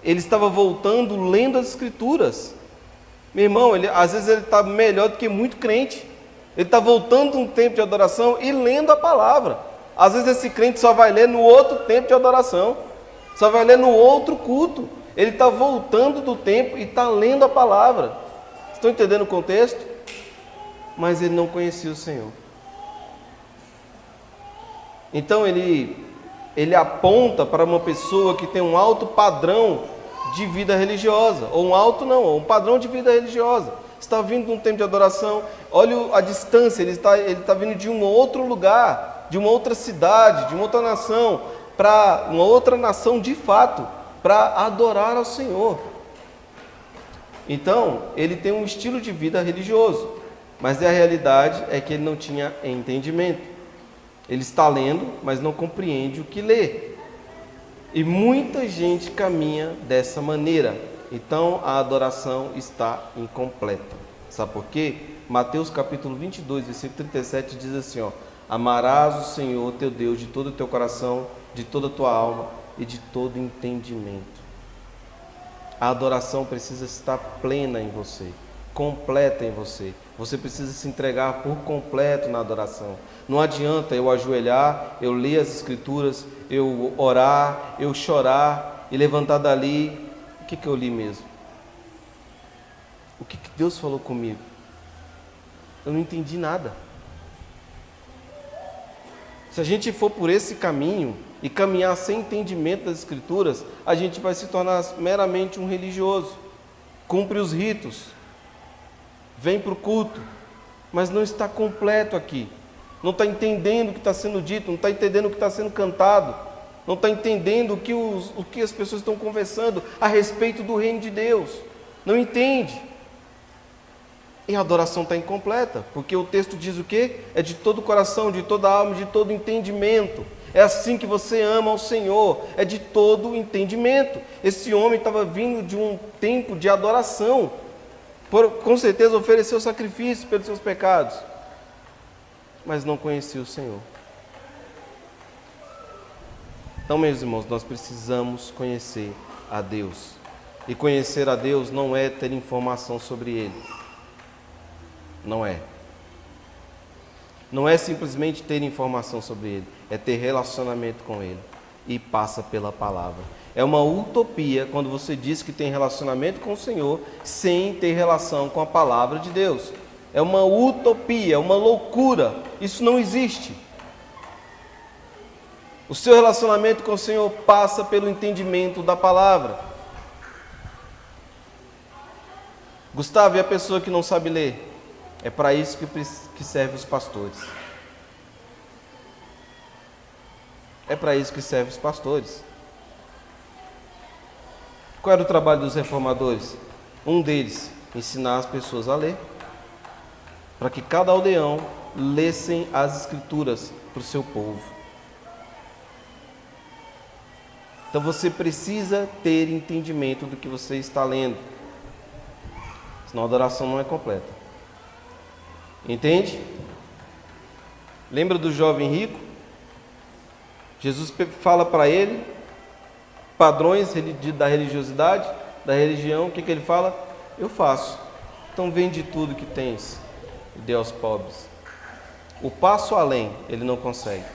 Ele estava voltando lendo as Escrituras. Meu irmão, às vezes ele está melhor do que muito crente. Ele está voltando de um tempo de adoração e lendo a palavra. Às vezes esse crente só vai ler no outro tempo de adoração, só vai ler no outro culto. Ele está voltando do tempo e está lendo a palavra. Estão entendendo o contexto? Mas ele não conhecia o Senhor. Então ele aponta para uma pessoa que tem um alto padrão de vida religiosa, ou um padrão de vida religiosa. Está vindo de um tempo de adoração, olha a distância, ele está vindo de um outro lugar, de uma outra cidade, de uma outra nação, para uma outra nação de fato, para adorar ao Senhor. Então, ele tem um estilo de vida religioso, mas a realidade é que ele não tinha entendimento. Ele está lendo, mas não compreende o que lê. E muita gente caminha dessa maneira. Então a adoração está incompleta. Sabe por quê? Mateus capítulo 22, versículo 37 diz assim, ó: amarás o Senhor teu Deus de todo o teu coração, de toda a tua alma e de todo entendimento. A adoração precisa estar plena em você, completa em você. Você precisa se entregar por completo na adoração. Não adianta eu ajoelhar, eu ler as Escrituras, eu orar, eu chorar e levantar dali. O que eu li mesmo? O que Deus falou comigo? Eu não entendi nada. Se a gente for por esse caminho e caminhar sem entendimento das Escrituras, a gente vai se tornar meramente um religioso. Cumpre os ritos, vem para o culto, mas não está completo aqui. não está entendendo o que está sendo dito, não está entendendo o que está sendo cantado, não está entendendo o que as pessoas estão conversando a respeito do reino de Deus, não entende. E a adoração está incompleta, porque o texto diz o quê? É de todo o coração, de toda a alma, de todo o entendimento. É assim que você ama ao Senhor, é de todo o entendimento. Esse homem estava vindo de um tempo de adoração, com certeza ofereceu sacrifício pelos seus pecados, mas não conhecia o Senhor. Então, meus irmãos, nós precisamos conhecer a Deus. E conhecer a Deus não é ter informação sobre Ele. Não é. Não é simplesmente ter informação sobre Ele, é ter relacionamento com Ele. E passa pela palavra. É uma utopia quando você diz que tem relacionamento com o Senhor sem ter relação com a palavra de Deus. É uma utopia, é uma loucura. Isso não existe. O seu relacionamento com o Senhor passa pelo entendimento da palavra. Gustavo, e a pessoa que não sabe ler? É para isso que servem os pastores. É para isso que servem os pastores. Qual era o trabalho dos reformadores? Um deles, ensinar as pessoas a ler, para que cada aldeão lessem as escrituras para o seu povo. Então você precisa ter entendimento do que você está lendo, senão a adoração não é completa. Entende? Lembra do jovem rico? Jesus fala para ele padrões da religiosidade, da religião. O que ele fala? Eu faço. Então vende tudo que tens e dê aos pobres. O passo além ele não consegue,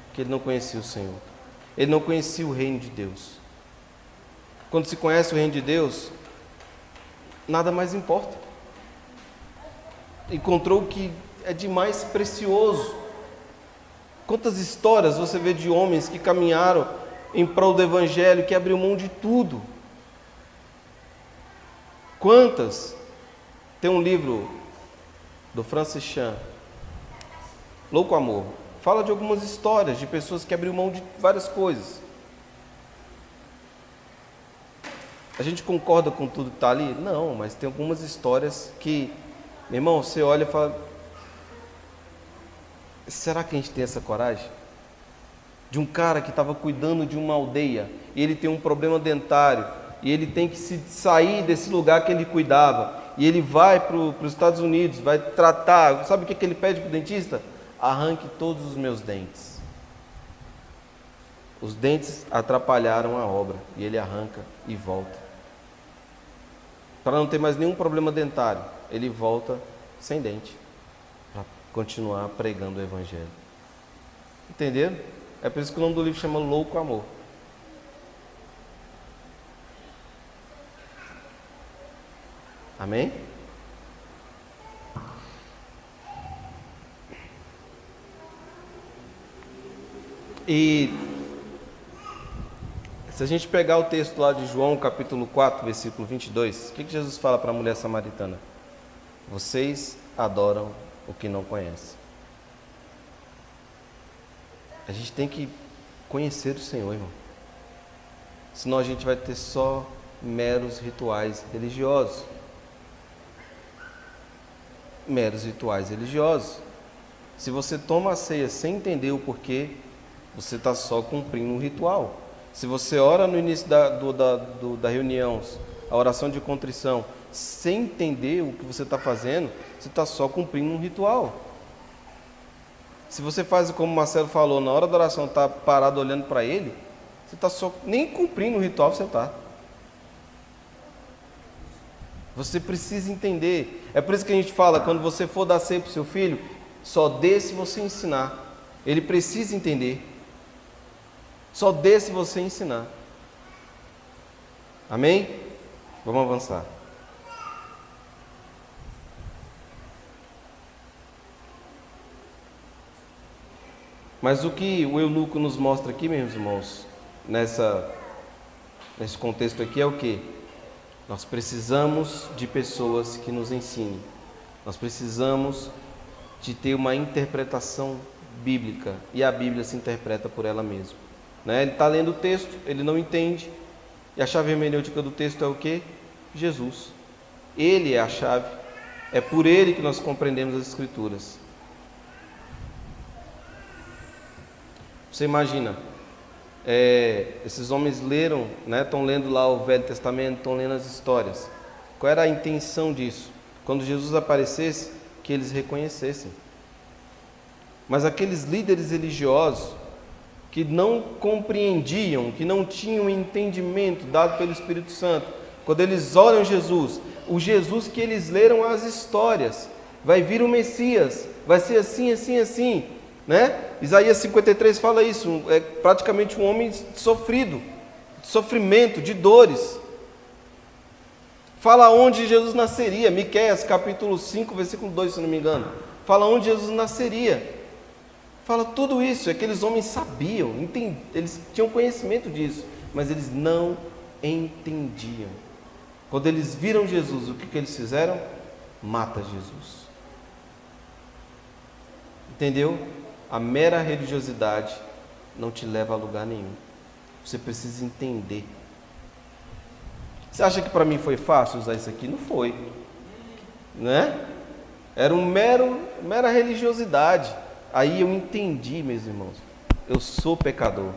porque ele não conhecia o Senhor. Ele não conhecia o reino de Deus. Quando se conhece o reino de Deus, nada mais importa. Encontrou o que é de mais precioso. Quantas histórias você vê de homens que caminharam em prol do Evangelho, que abriu mão de tudo? Quantas? Tem um livro do Francis Chan, Louco Amor. Fala de algumas histórias de pessoas que abriram mão de várias coisas. A gente concorda com tudo que está ali? Não, mas tem algumas histórias que, meu irmão, você olha e fala: será que a gente tem essa coragem? De um cara que estava cuidando de uma aldeia, e ele tem um problema dentário, e ele tem que sair desse lugar que ele cuidava, e ele vai para os Estados Unidos, vai tratar. Sabe o que ele pede para o dentista? Arranque todos os meus dentes. Os dentes atrapalharam a obra, e ele arranca e volta. Para não ter mais nenhum problema dentário, ele volta sem dente, para continuar pregando o Evangelho. Entenderam? É por isso que o nome do livro chama Louco Amor. Amém? E se a gente pegar o texto lá de João, capítulo 4, versículo 22, o que Jesus fala para a mulher samaritana? Vocês adoram o que não conhecem. A gente tem que conhecer o Senhor, irmão. Senão a gente vai ter só meros rituais religiosos. Meros rituais religiosos. Se você toma a ceia sem entender o porquê, você está só cumprindo um ritual. Se você ora no início da reunião, a oração de contrição, sem entender o que você está fazendo, você está só cumprindo um ritual. Se você faz como o Marcelo falou, na hora da oração está parado olhando para ele, você está só nem cumprindo o ritual, você está. Você precisa entender. É por isso que a gente fala, quando você for dar ceia para o seu filho, só dê se você ensinar. Ele precisa entender. Só dê se você ensinar. Amém? Vamos avançar. Mas o que o eunuco nos mostra aqui, meus irmãos, nesse contexto aqui, é o quê? Nós precisamos de pessoas que nos ensinem. Nós precisamos de ter uma interpretação bíblica, e a Bíblia se interpreta por ela mesma. Né? Ele está lendo o texto, ele não entende, e a chave hermenêutica do texto é o quê? Jesus. Ele é a chave, é por ele que nós compreendemos as Escrituras. Você imagina, esses homens leram, né, estão lendo lá o Velho Testamento, estão lendo as histórias. Qual era a intenção disso? Quando Jesus aparecesse, que eles reconhecessem. Mas aqueles líderes religiosos que não compreendiam, que não tinham entendimento dado pelo Espírito Santo, quando eles olham Jesus, o Jesus que eles leram as histórias, vai vir o Messias, vai ser assim, assim, assim, né? Isaías 53 fala isso, é praticamente um homem sofrido, de sofrimento, de dores. Fala onde Jesus nasceria, Miqueias capítulo 5, versículo 2, se não me engano. Fala onde Jesus nasceria. Fala tudo isso, aqueles homens sabiam, eles tinham conhecimento disso, mas eles não entendiam. Quando eles viram Jesus, o que eles fizeram? Mata Jesus. Entendeu? A mera religiosidade não te leva a lugar nenhum. Você precisa entender. Você acha que para mim foi fácil usar isso aqui? Não foi, né? Era mera religiosidade. Aí eu entendi, meus irmãos, eu sou pecador.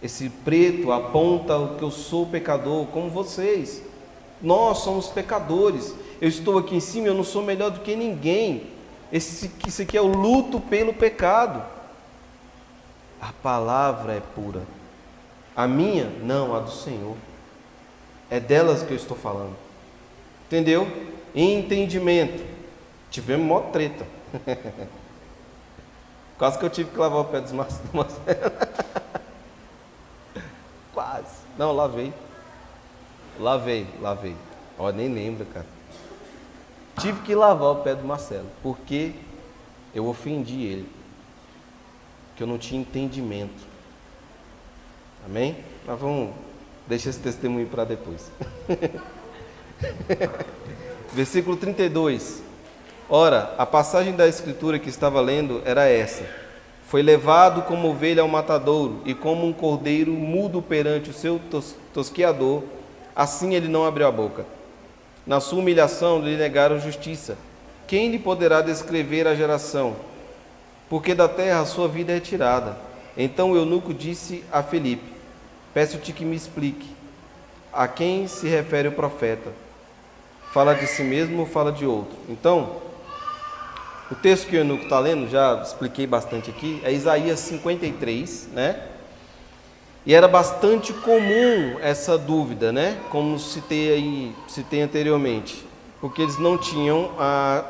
Esse preto aponta o que eu sou pecador, como vocês. Nós somos pecadores. Eu estou aqui em cima, eu não sou melhor do que ninguém. Isso aqui é o luto pelo pecado. A palavra é pura. A minha? Não, a do Senhor. É delas que eu estou falando. Entendeu? Entendimento. Tivemos mó treta. Quase que eu tive que lavar o pé dos Marcelo. Quase. Não, lavei. Ó, nem lembra, cara. Tive que lavar o pé do Marcelo, porque eu ofendi ele. Porque eu não tinha entendimento. Amém? Mas vamos deixar esse testemunho para depois. Versículo 32. Ora, a passagem da Escritura que estava lendo era essa: foi levado como ovelha ao matadouro, e como um cordeiro mudo perante o seu tosqueador, assim ele não abriu a boca. Na sua humilhação lhe negaram justiça. Quem lhe poderá descrever a geração? Porque da terra a sua vida é tirada. Então o eunuco disse a Filipe: peço-te que me explique, a quem se refere o profeta? Fala de si mesmo ou fala de outro? Então, o texto que o eunuco está lendo, já expliquei bastante aqui, é Isaías 53, né? E era bastante comum essa dúvida, né? Como citei anteriormente, porque eles não tinham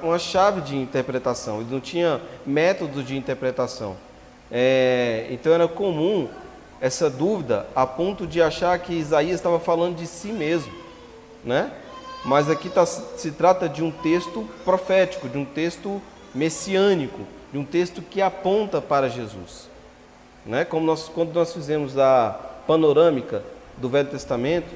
uma chave de interpretação, eles não tinham métodos de interpretação. Então era comum essa dúvida a ponto de achar que Isaías estava falando de si mesmo, né? Mas aqui se trata de um texto profético, de um texto messiânico, de um texto que aponta para Jesus. Né? Quando nós fizemos a panorâmica do Velho Testamento,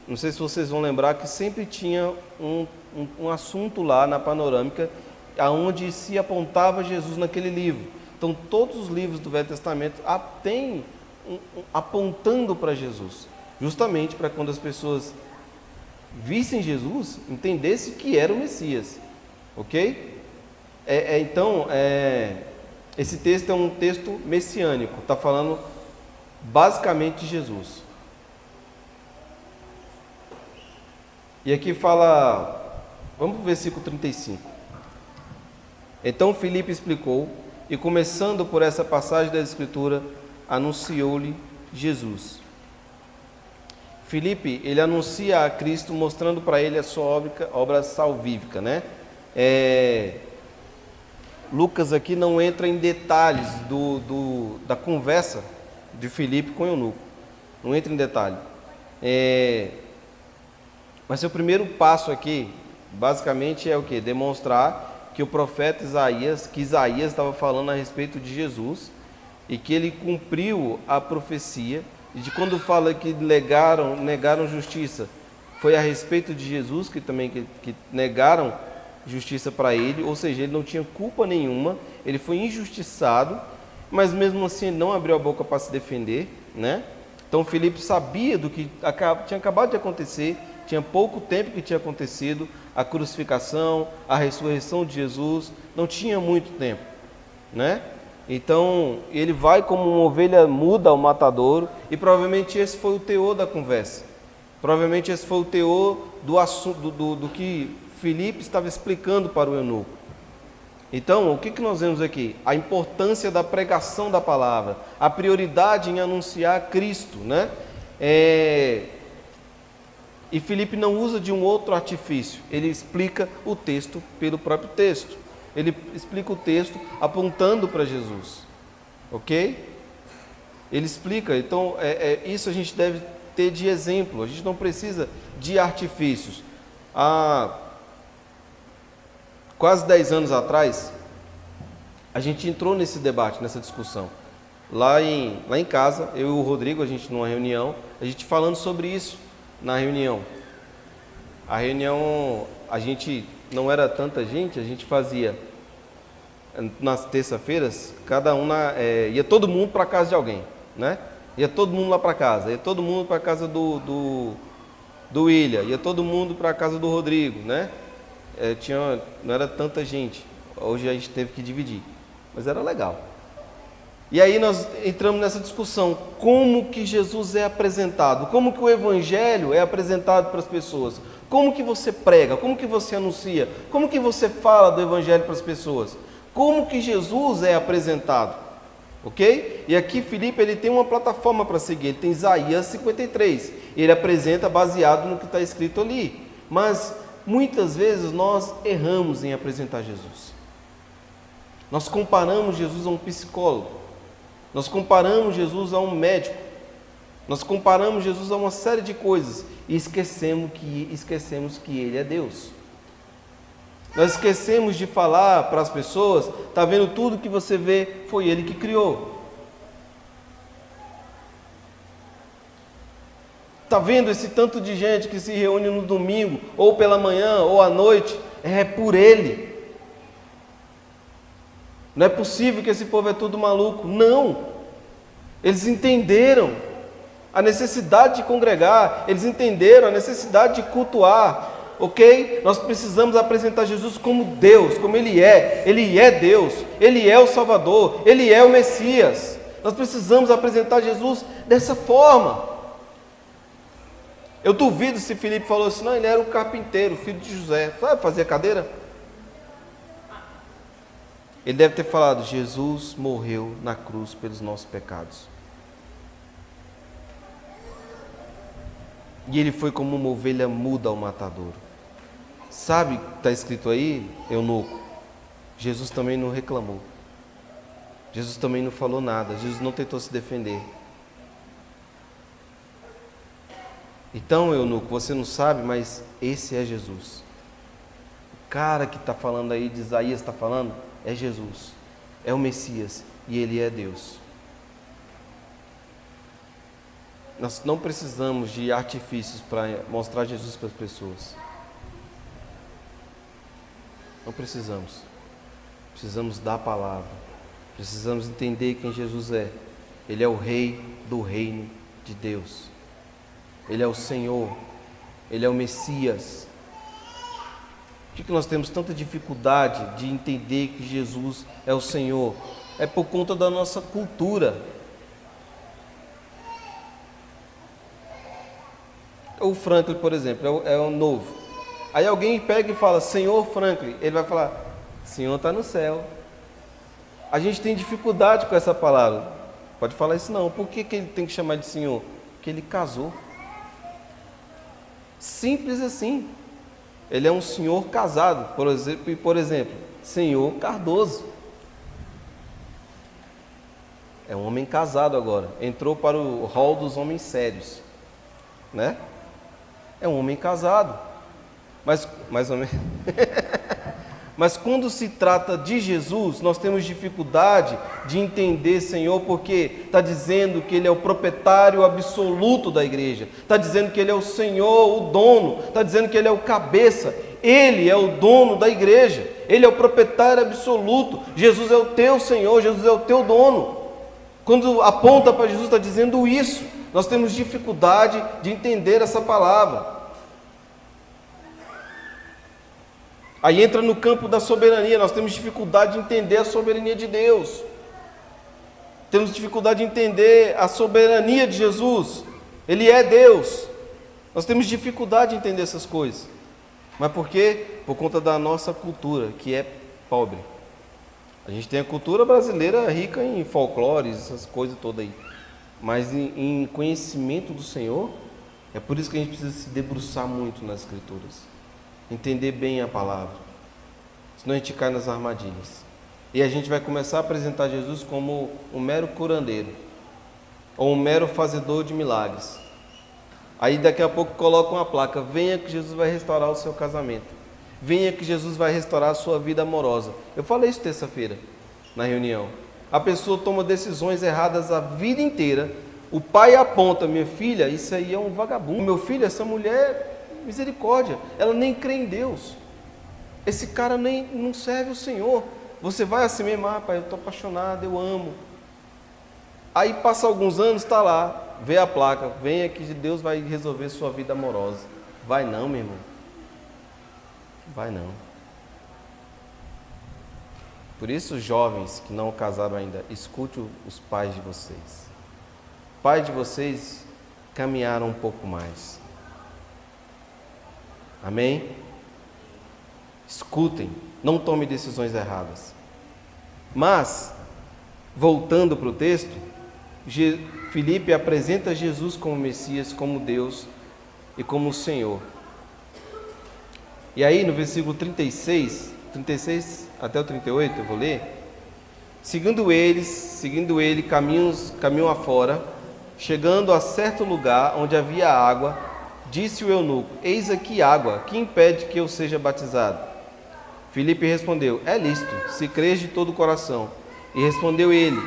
não sei se vocês vão lembrar que sempre tinha um assunto lá na panorâmica, aonde se apontava Jesus naquele livro. Então todos os livros do Velho Testamento têm apontando para Jesus, justamente para quando as pessoas vissem Jesus, entendessem que era o Messias, ok? Então, esse texto é um texto messiânico, está falando basicamente de Jesus. E aqui fala, vamos para o versículo 35. Então Filipe explicou, e começando por essa passagem da Escritura, anunciou-lhe Jesus. Filipe, ele anuncia a Cristo, mostrando para ele a sua obra salvífica, né? Lucas aqui não entra em detalhes da conversa de Filipe com o eunuco, não entra em detalhe. Mas o primeiro passo aqui, basicamente, é o quê? Demonstrar que o profeta Isaías, estava falando a respeito de Jesus, e que ele cumpriu a profecia, e de quando fala que negaram justiça, foi a respeito de Jesus, que também que negaram justiça para ele, ou seja, ele não tinha culpa nenhuma, ele foi injustiçado, mas mesmo assim ele não abriu a boca para se defender, né? Então Filipe sabia do que tinha acabado de acontecer, tinha pouco tempo que tinha acontecido, a crucificação, a ressurreição de Jesus, não tinha muito tempo, né? Então ele vai como uma ovelha muda ao matadouro, e provavelmente esse foi o teor da conversa, provavelmente esse foi o teor do assunto, do que Filipe estava explicando para o eunuco. Então, o que nós vemos aqui? A importância da pregação da palavra, a prioridade em anunciar Cristo, né? E Filipe não usa de um outro artifício, ele explica o texto pelo próprio texto. Ele explica o texto apontando para Jesus, ok? Ele explica, então, isso a gente deve ter de exemplo, a gente não precisa de artifícios. Há quase 10 anos atrás, a gente entrou nesse debate, nessa discussão. Lá em casa, eu e o Rodrigo, a gente numa reunião, a gente falando sobre isso na reunião. A reunião, a gente não era tanta gente, a gente fazia nas terça-feiras, cada um ia todo mundo para casa de alguém, né? Ia todo mundo lá para casa, ia todo mundo para casa do William, ia todo mundo para a casa do Rodrigo, né? Não era tanta gente, hoje a gente teve que dividir, mas era legal. E aí nós entramos nessa discussão, como que Jesus é apresentado, como que o Evangelho é apresentado para as pessoas, como que você prega, como que você anuncia, como que você fala do Evangelho para as pessoas, como que Jesus é apresentado, ok? E aqui Filipe ele tem uma plataforma para seguir, ele tem Isaías 53, ele apresenta baseado no que está escrito ali, mas muitas vezes nós erramos em apresentar Jesus. Nós comparamos Jesus a um psicólogo, nós comparamos Jesus a um médico, nós comparamos Jesus a uma série de coisas e esquecemos que Ele é Deus. Nós esquecemos de falar para as pessoas, está vendo, tudo que você vê foi Ele que criou. Está vendo esse tanto de gente que se reúne no domingo, ou pela manhã, ou à noite, é por Ele. Não é possível que esse povo é tudo maluco. Não! Eles entenderam a necessidade de congregar, eles entenderam a necessidade de cultuar, ok? Nós precisamos apresentar Jesus como Deus, como Ele é Deus, Ele é o Salvador, Ele é o Messias. Nós precisamos apresentar Jesus dessa forma. Eu duvido se Filipe falou assim, não, ele era um carpinteiro, filho de José, sabe fazer cadeira? Ele deve ter falado, Jesus morreu na cruz pelos nossos pecados. E ele foi como uma ovelha muda ao matadouro. Sabe o que está escrito aí, eunuco? Jesus também não reclamou. Jesus também não falou nada. Jesus não tentou se defender. Então, eunuco, você não sabe, mas esse é Jesus. O cara que está falando aí, de Isaías está falando, é Jesus, é o Messias e Ele é Deus. Nós não precisamos de artifícios para mostrar Jesus para as pessoas. Não precisamos. Precisamos da palavra. Precisamos entender quem Jesus é. Ele é o Rei do reino de Deus. Ele é o Senhor. Ele é o Messias. Por que nós temos tanta dificuldade de entender que Jesus é o Senhor? É por conta da nossa cultura. O Franklin, por exemplo, é o novo. Aí alguém pega e fala, Senhor Franklin, ele vai falar, Senhor está no céu. A gente tem dificuldade com essa palavra. Pode falar isso não. Por que ele tem que chamar de Senhor? Porque ele casou. Simples assim. Ele é um senhor casado, por exemplo, Senhor Cardoso. É um homem casado agora. Entrou para o rol dos homens sérios, né? É um homem casado. Mas, mais ou menos. Mas quando se trata de Jesus, nós temos dificuldade de entender, Senhor, porque está dizendo que Ele é o proprietário absoluto da igreja, está dizendo que Ele é o Senhor, o dono, está dizendo que Ele é o cabeça. Ele é o dono da igreja, Ele é o proprietário absoluto. Jesus é o teu Senhor, Jesus é o teu dono. Quando aponta para Jesus, está dizendo isso. Nós temos dificuldade de entender essa palavra. Aí entra no campo da soberania. Nós temos dificuldade de entender a soberania de Deus. Temos dificuldade de entender a soberania de Jesus. Ele é Deus. Nós temos dificuldade de entender essas coisas. Mas por quê? Por conta da nossa cultura, que é pobre. A gente tem a cultura brasileira rica em folclores, essas coisas todas aí. Mas em conhecimento do Senhor, é por isso que a gente precisa se debruçar muito nas Escrituras. Entender bem a palavra. Senão a gente cai nas armadilhas. E a gente vai começar a apresentar Jesus como um mero curandeiro. Ou um mero fazedor de milagres. Aí daqui a pouco coloca uma placa: venha que Jesus vai restaurar o seu casamento. Venha que Jesus vai restaurar a sua vida amorosa. Eu falei isso terça-feira, na reunião. A pessoa toma decisões erradas a vida inteira. O pai aponta: minha filha, isso aí é um vagabundo. Meu filho, essa mulher, misericórdia, ela nem crê em Deus. Esse cara nem não serve o Senhor. Você vai assim mesmo: ah, pai, eu estou apaixonado, eu amo. Aí passa alguns anos, está lá, vê a placa: venha que Deus vai resolver sua vida amorosa. Vai não, meu irmão. Vai não. Por isso, jovens que não casaram ainda, escute os pais de vocês. Pais de vocês caminharam um pouco mais. Amém? Escutem, não tome decisões erradas. Mas, voltando para o texto, Filipe apresenta Jesus como Messias, como Deus e como Senhor. E aí no versículo 36 até o 38, eu vou ler. Seguindo ele, caminham afora, chegando a certo lugar onde havia água, disse o eunuco: eis aqui água, que impede que eu seja batizado? Filipe respondeu: é lícito, se crês de todo o coração. E respondeu ele,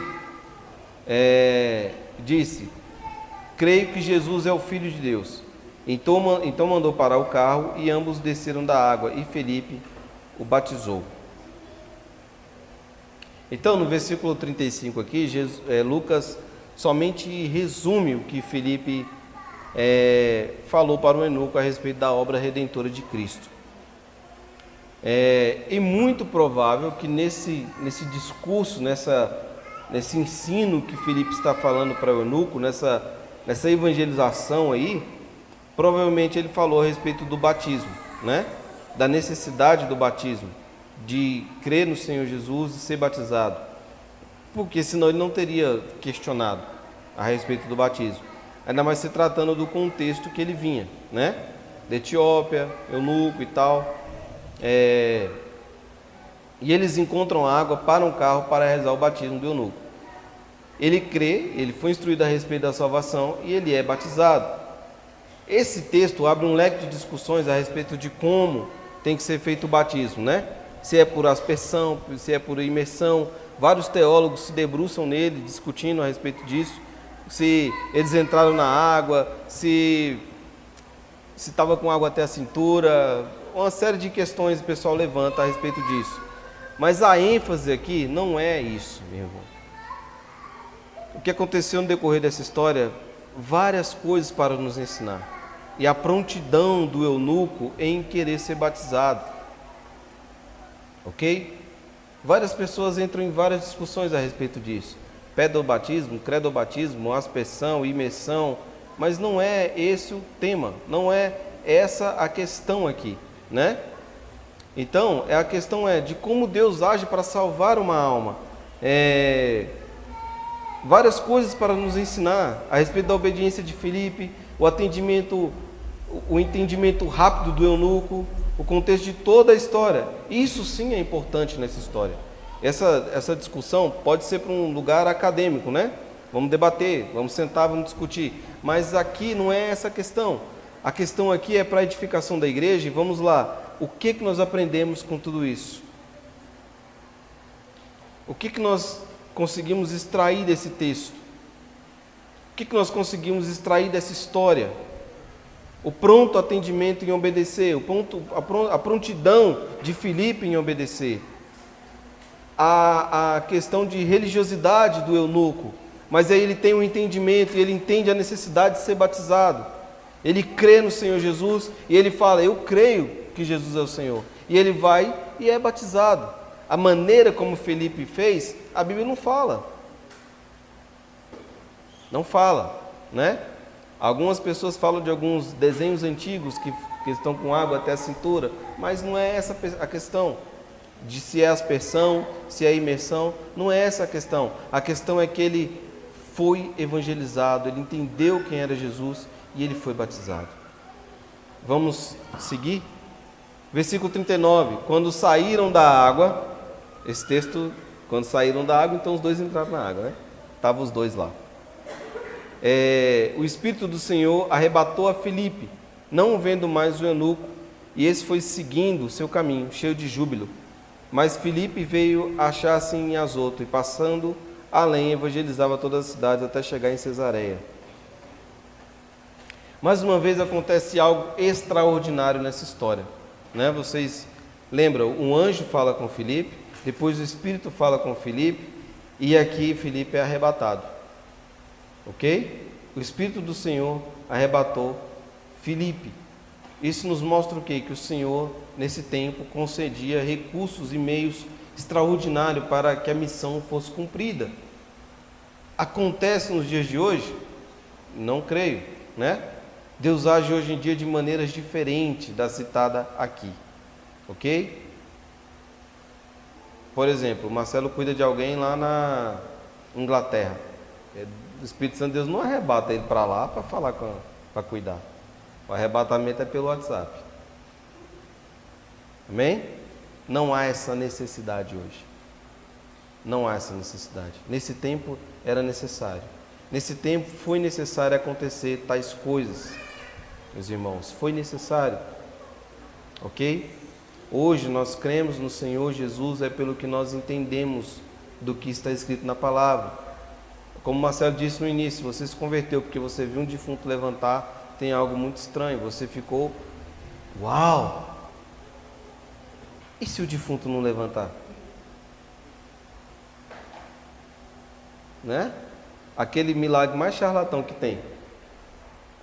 disse: creio que Jesus é o Filho de Deus. Então mandou parar o carro e ambos desceram da água e Filipe o batizou. Então, no versículo 35 aqui, Lucas somente resume o que Filipe falou para o eunuco a respeito da obra redentora de Cristo. E muito provável que nesse discurso, nesse ensino que Filipe está falando para o eunuco, nessa evangelização aí, provavelmente ele falou a respeito do batismo, né? Da necessidade do batismo, de crer no Senhor Jesus e ser batizado, porque senão ele não teria questionado a respeito do batismo, ainda mais se tratando do contexto que ele vinha, né? Da Etiópia, eunuco e tal. E eles encontram água, param o carro para realizar o batismo do eunuco. Ele crê, ele foi instruído a respeito da salvação e ele é batizado. Esse texto abre um leque de discussões a respeito de como tem que ser feito o batismo, né? Se é por aspersão, se é por imersão. Vários teólogos se debruçam nele, discutindo a respeito disso. Se eles entraram na água, se estava com água até a cintura. Uma série de questões o pessoal levanta a respeito disso. Mas a ênfase aqui não é isso, meu irmão. O que aconteceu no decorrer dessa história, várias coisas para nos ensinar. E a prontidão do eunuco em querer ser batizado. Ok? Várias pessoas entram em várias discussões a respeito disso. Pedobatismo, credobatismo, aspersão, imersão. Mas não é esse o tema. Não é essa a questão aqui, né? Então, a questão é de como Deus age para salvar uma alma. Várias coisas para nos ensinar a respeito da obediência de Filipe, o entendimento rápido do eunuco, o contexto de toda a história. Isso sim é importante nessa história. Essa discussão pode ser para um lugar acadêmico, né? Vamos debater, vamos sentar, vamos discutir. Mas aqui não é essa a questão. A questão aqui é para a edificação da igreja e vamos lá. O que nós aprendemos com tudo isso? O que nós conseguimos extrair desse texto? O que nós conseguimos extrair dessa história? o pronto atendimento em obedecer, a prontidão de Filipe em obedecer, a questão de religiosidade do eunuco, mas aí ele tem um entendimento e ele entende a necessidade de ser batizado. Ele crê no Senhor Jesus e ele fala: eu creio que Jesus é o Senhor. E ele vai e é batizado. A maneira como Filipe fez, a Bíblia não fala. Não fala, né? Algumas pessoas falam de alguns desenhos antigos que estão com água até a cintura, mas não é essa a questão de se é aspersão, se é imersão, não é essa a questão. A questão é que ele foi evangelizado, ele entendeu quem era Jesus e ele foi batizado. Vamos seguir? Versículo 39, quando saíram da água, esse texto, quando saíram da água, então os dois entraram na água, né? Estavam os dois lá. O Espírito do Senhor arrebatou a Filipe, não vendo mais o eunuco, e esse foi seguindo o seu caminho, cheio de júbilo. Mas Filipe veio achar-se em Azoto, e passando além, evangelizava todas as cidades até chegar em Cesareia. Mais uma vez acontece algo extraordinário nessa história, né? Vocês lembram, um anjo fala com Filipe, depois o Espírito fala com Filipe, e aqui Filipe é arrebatado. Ok? O Espírito do Senhor arrebatou Filipe. Isso nos mostra o quê? Que o Senhor, nesse tempo, concedia recursos e meios extraordinários para que a missão fosse cumprida. Acontece nos dias de hoje? Não creio, né? Deus age hoje em dia de maneiras diferentes da citada aqui. Ok? Por exemplo, o Marcelo cuida de alguém lá na Inglaterra. O Espírito Santo de Deus não arrebata ele para lá para falar para cuidar. O arrebatamento é pelo WhatsApp. Amém? Não há essa necessidade hoje. Não há essa necessidade. Nesse tempo era necessário. Nesse tempo foi necessário acontecer tais coisas, meus irmãos. Foi necessário. Ok? Hoje nós cremos no Senhor Jesus é pelo que nós entendemos do que está escrito na palavra. Como o Marcelo disse no início, você se converteu porque você viu um defunto levantar, tem algo muito estranho, você ficou, uau! E se o defunto não levantar? Né? Aquele milagre mais charlatão que tem.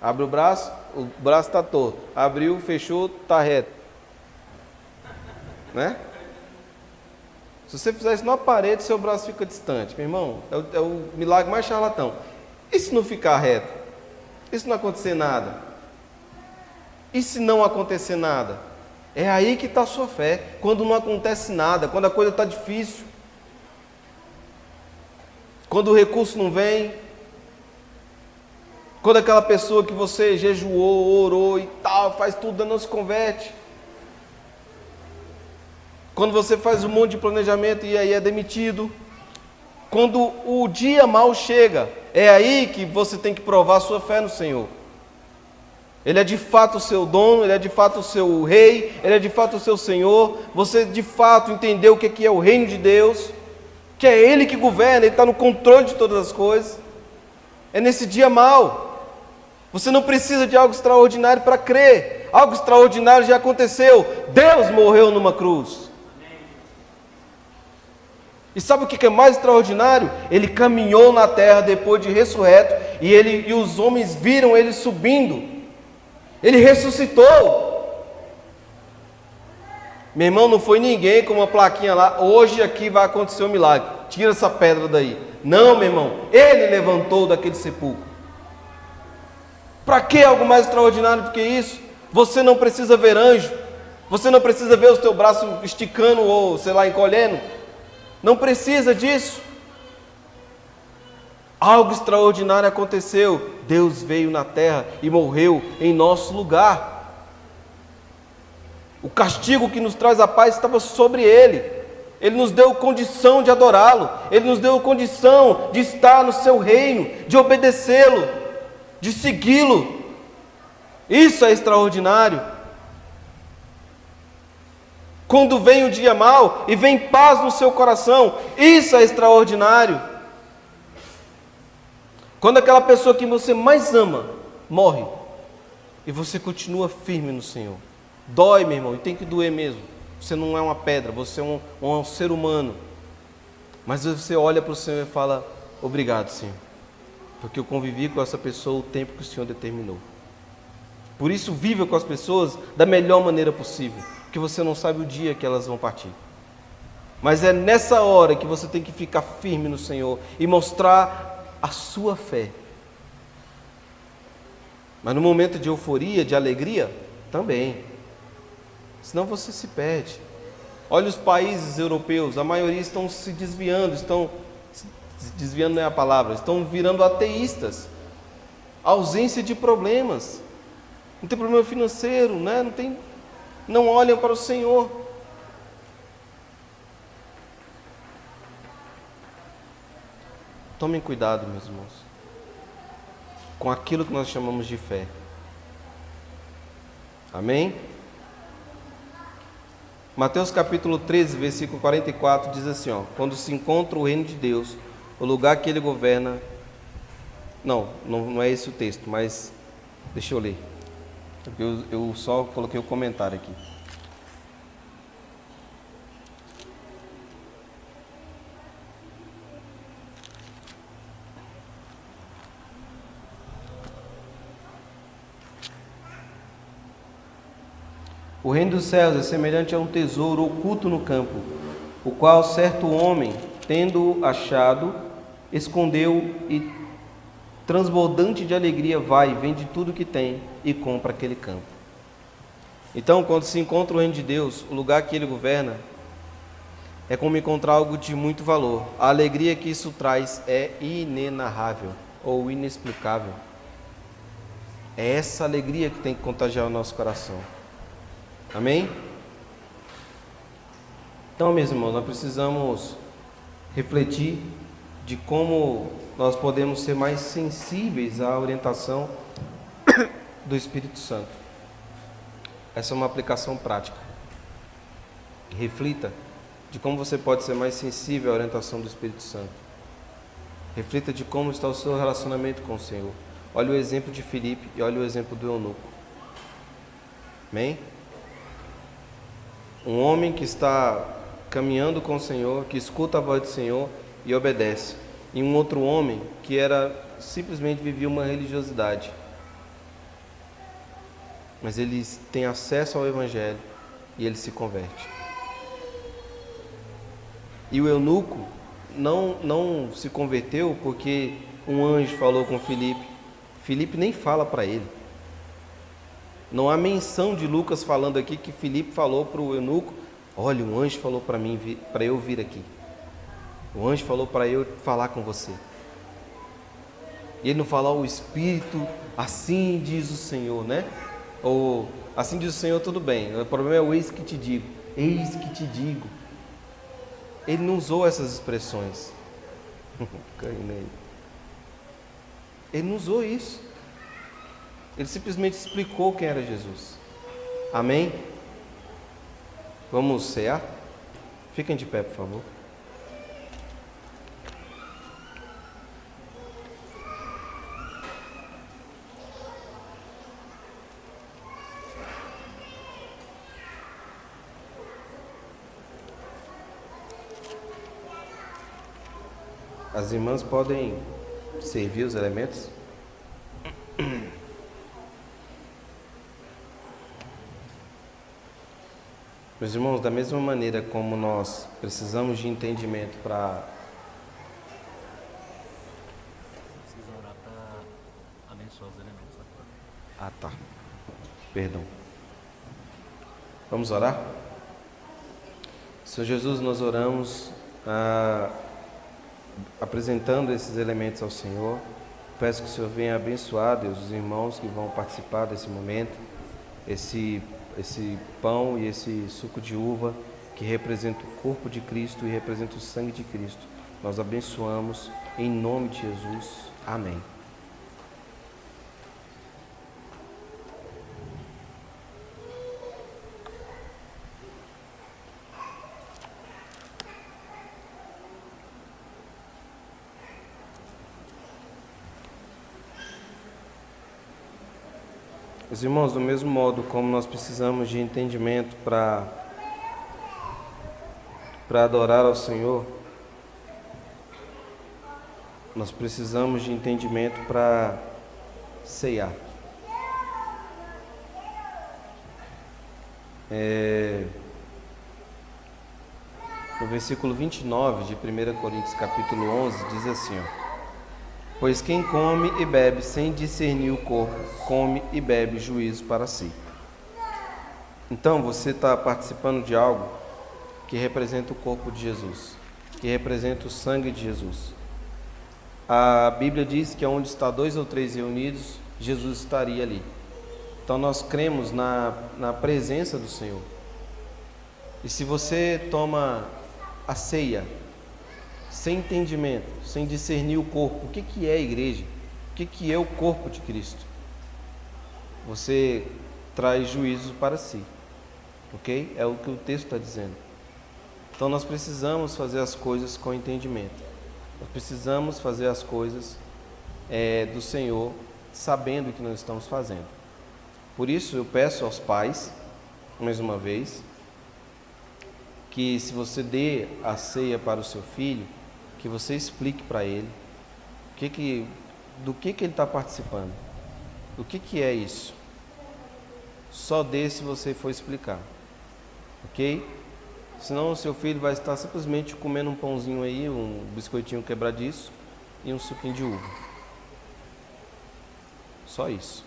Abre o braço está torto. Abriu, fechou, está reto. Né? Se você fizer isso na parede, seu braço fica distante. Meu irmão, é o milagre mais charlatão. E se não ficar reto? E se não acontecer nada? E se não acontecer nada? É aí que está a sua fé. Quando não acontece nada, quando a coisa está difícil. Quando o recurso não vem. Quando aquela pessoa que você jejuou, orou e tal, faz tudo, não se converte. Quando você faz um monte de planejamento e aí é demitido. Quando o dia mal chega, é aí que você tem que provar a sua fé no Senhor. Ele é de fato o seu dono, Ele é de fato o seu rei, Ele é de fato o seu Senhor. Você de fato entendeu o que é o reino de Deus, que é Ele que governa, Ele está no controle de todas as coisas. É nesse dia mal. Você não precisa de algo extraordinário para crer. Algo extraordinário já aconteceu. Deus morreu numa cruz. E sabe o que é mais extraordinário? Ele caminhou na terra depois de ressurreto e os homens viram ele subindo. Ele ressuscitou. Meu irmão, não foi ninguém com uma plaquinha lá, hoje aqui vai acontecer um milagre, tira essa pedra daí. Não, meu irmão, ele levantou daquele sepulcro. Para que algo mais extraordinário do que isso? Você não precisa ver anjo, você não precisa ver os teus braços esticando ou, sei lá, encolhendo. Não precisa disso. Algo extraordinário aconteceu. Deus veio na terra e morreu em nosso lugar. O castigo que nos traz a paz estava sobre Ele. Ele nos deu condição de adorá-lo. Ele nos deu condição de estar no seu reino, de obedecê-lo, de segui-lo. Isso é extraordinário. Quando vem o dia mau e vem paz no seu coração, isso é extraordinário. Quando aquela pessoa que você mais ama morre, e você continua firme no Senhor. Dói, meu irmão, e tem que doer mesmo. Você não é uma pedra, você é um ser humano. Mas você olha para o Senhor e fala: obrigado, Senhor, porque eu convivi com essa pessoa o tempo que o Senhor determinou. Por isso, viva com as pessoas da melhor maneira possível, porque você não sabe o dia que elas vão partir. Mas é nessa hora que você tem que ficar firme no Senhor e mostrar a sua fé. Mas no momento de euforia, de alegria, também. Senão você se perde. Olha os países europeus, a maioria estão se desviando, desviando não é a palavra, estão virando ateístas. Ausência de problemas. Não tem problema financeiro, né? Não olham para o Senhor. Tomem cuidado, meus irmãos, com aquilo que nós chamamos de fé. Amém? Mateus capítulo 13, versículo 44 diz assim, quando se encontra o reino de Deus, o lugar que ele governa... Não é esse o texto, mas deixa eu ler. Porque eu só coloquei o comentário aqui. O reino dos céus é semelhante a um tesouro oculto no campo, o qual certo homem, tendo achado, escondeu e, transbordante de alegria, vai, vende tudo que tem e compra aquele campo. Então, quando se encontra o reino de Deus, o lugar que ele governa, é como encontrar algo de muito valor. A alegria que isso traz é inenarrável ou inexplicável. É essa alegria que tem que contagiar o nosso coração. Amém? Então, meus irmãos, nós precisamos refletir de como nós podemos ser mais sensíveis à orientação do Espírito Santo. Essa é uma aplicação prática. Reflita de como você pode ser mais sensível à orientação do Espírito Santo. Reflita de como está o seu relacionamento com o Senhor. Olha o exemplo de Filipe e olha o exemplo do eunuco. Amém? Um homem que está caminhando com o Senhor, que escuta a voz do Senhor e obedece. E um outro homem que simplesmente vivia uma religiosidade. Mas ele tem acesso ao Evangelho e ele se converte. E o eunuco não se converteu porque um anjo falou com Filipe. Filipe nem fala para ele. Não há menção de Lucas falando aqui que Filipe falou para o eunuco: olha, um anjo falou para mim, para eu vir aqui. O anjo falou para eu falar com você. E ele não fala: o Espírito, assim diz o Senhor, né? Ou assim diz o Senhor, tudo bem. O problema é o eis que te digo. Eis que te digo. Ele não usou essas expressões. Ele não usou isso. Ele simplesmente explicou quem era Jesus. Amém? Vamos cear? Fiquem de pé, por favor. As irmãs podem servir os elementos? Meus irmãos, da mesma maneira como nós precisamos de entendimento para... Precisa orar para abençoar os elementos agora. Ah, tá. Perdão. Vamos orar? Senhor Jesus, nós oramos apresentando esses elementos ao Senhor. Peço que o Senhor venha abençoar, Deus, os irmãos que vão participar desse momento, esse pão e esse suco de uva que representa o corpo de Cristo e representa o sangue de Cristo. Nós abençoamos em nome de Jesus. Amém. Meus irmãos, do mesmo modo como nós precisamos de entendimento para adorar ao Senhor, nós precisamos de entendimento para ceiar. No versículo 29 de 1 Coríntios capítulo 11, diz assim, ó: pois quem come e bebe sem discernir o corpo, come e bebe juízo para si. Então você está participando de algo que representa o corpo de Jesus, que representa o sangue de Jesus. A Bíblia diz que onde está 2 ou 3 reunidos, Jesus estaria ali. Então nós cremos na presença do Senhor. E se você toma a ceia sem entendimento, sem discernir o corpo, o que é a igreja, o que é o corpo de Cristo, você traz juízo para si, ok? É o que o texto está dizendo. Então nós precisamos fazer as coisas com entendimento, nós precisamos fazer as coisas do Senhor, sabendo o que nós estamos fazendo. Por isso eu peço aos pais, mais uma vez, que se você dê a ceia para o seu filho, que você explique para ele do que ele está participando, o que é isso. Só dê se você for explicar, ok? Senão o seu filho vai estar simplesmente comendo um pãozinho aí, um biscoitinho quebradiço e um suquinho de uva. Só isso.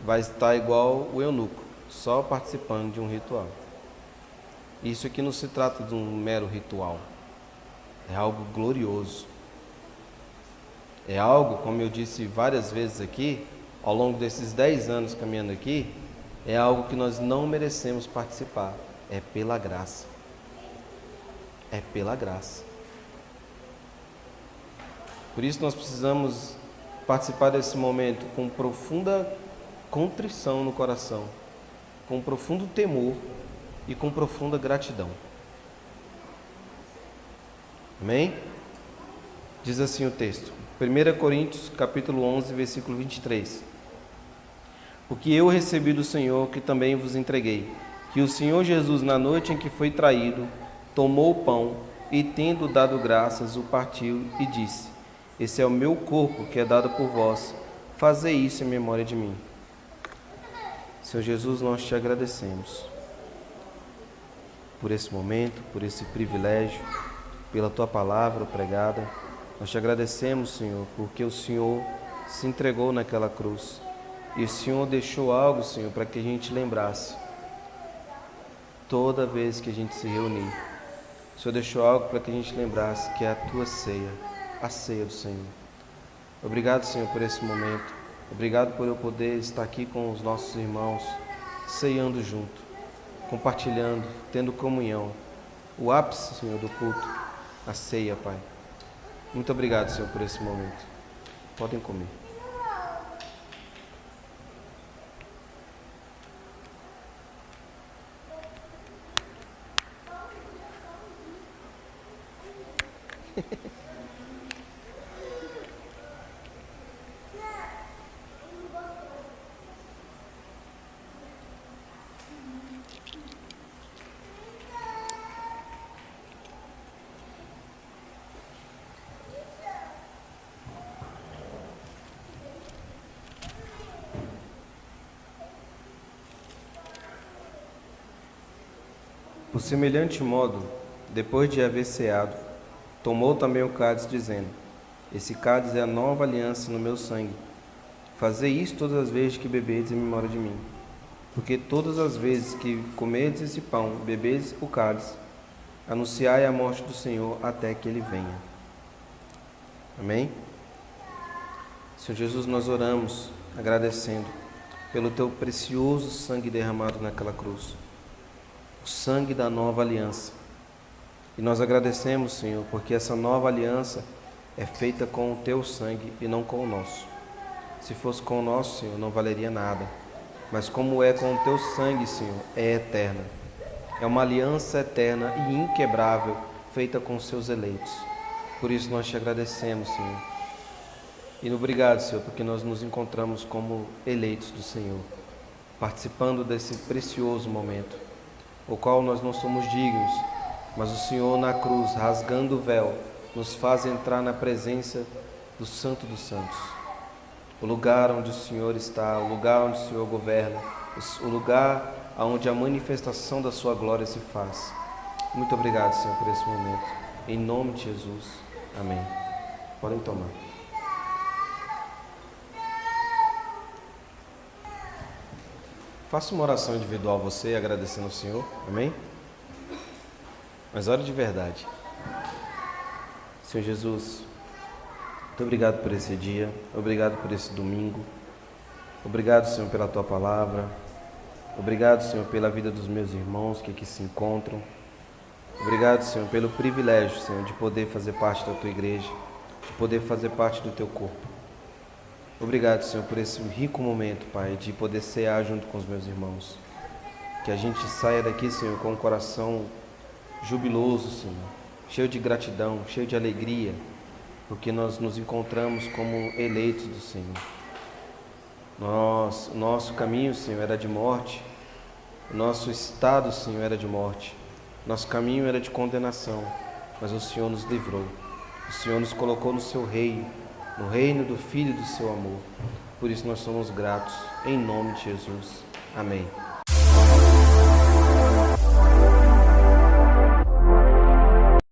Vai estar igual o eunuco, só participando de um ritual. Isso aqui não se trata de um mero ritual. É algo glorioso. É algo, como eu disse várias vezes aqui, ao longo desses 10 anos caminhando aqui, é algo que nós não merecemos participar. É pela graça. É pela graça. Por isso nós precisamos participar desse momento com profunda contrição no coração, com profundo temor e com profunda gratidão. Amém? Diz assim o texto, 1 Coríntios capítulo 11, versículo 23. Porque eu recebi do Senhor que também vos entreguei, que o Senhor Jesus, na noite em que foi traído, tomou o pão e, tendo dado graças, o partiu e disse: esse é o meu corpo que é dado por vós, fazei isso em memória de mim. Senhor Jesus, nós te agradecemos por esse momento, por esse privilégio, pela tua palavra pregada. Nós te agradecemos, Senhor, porque o Senhor se entregou naquela cruz e o Senhor deixou algo, Senhor, para que a gente lembrasse toda vez que a gente se reunir. O Senhor deixou algo para que a gente lembrasse, que é a tua ceia, a ceia do Senhor. Obrigado, Senhor, por esse momento. Obrigado por eu poder estar aqui com os nossos irmãos, ceando junto, compartilhando, tendo comunhão. O ápice, Senhor, do culto, a ceia, Pai. Muito obrigado, Senhor, por esse momento. Podem comer. Por semelhante modo, depois de haver ceado, tomou também o cálice, dizendo: esse cálice é a nova aliança no meu sangue. Fazei isso todas as vezes que bebedes em memória de mim. Porque todas as vezes que comerdes esse pão, bebedes o cálice, anunciai a morte do Senhor até que Ele venha. Amém? Senhor Jesus, nós oramos agradecendo pelo Teu precioso sangue derramado naquela cruz, o sangue da nova aliança. E nós agradecemos, Senhor, porque essa nova aliança é feita com o Teu sangue e não com o nosso. Se fosse com o nosso, Senhor, não valeria nada. Mas como é com o Teu sangue, Senhor, é eterna. É uma aliança eterna e inquebrável, feita com os Seus eleitos. Por isso nós Te agradecemos, Senhor. E obrigado, Senhor, porque nós nos encontramos como eleitos do Senhor, participando desse precioso momento, o qual nós não somos dignos, mas o Senhor na cruz, rasgando o véu, nos faz entrar na presença do Santo dos Santos, o lugar onde o Senhor está, o lugar onde o Senhor governa, o lugar onde a manifestação da sua glória se faz. Muito obrigado, Senhor, por esse momento. Em nome de Jesus. Amém. Podem tomar. Faça uma oração individual você, agradecendo ao Senhor. Amém? Mas ore de verdade. Senhor Jesus, muito obrigado por esse dia. Obrigado por esse domingo. Obrigado, Senhor, pela Tua palavra. Obrigado, Senhor, pela vida dos meus irmãos que aqui se encontram. Obrigado, Senhor, pelo privilégio, Senhor, de poder fazer parte da Tua igreja, de poder fazer parte do Teu corpo. Obrigado, Senhor, por esse rico momento, Pai, de poder cear junto com os meus irmãos. Que a gente saia daqui, Senhor, com um coração jubiloso, Senhor, cheio de gratidão, cheio de alegria, porque nós nos encontramos como eleitos do Senhor. Nosso caminho, Senhor, era de morte, o nosso estado, Senhor, era de morte, nosso caminho era de condenação, mas o Senhor nos livrou, o Senhor nos colocou no seu reino, no reino do Filho do seu amor. Por isso nós somos gratos, em nome de Jesus. Amém.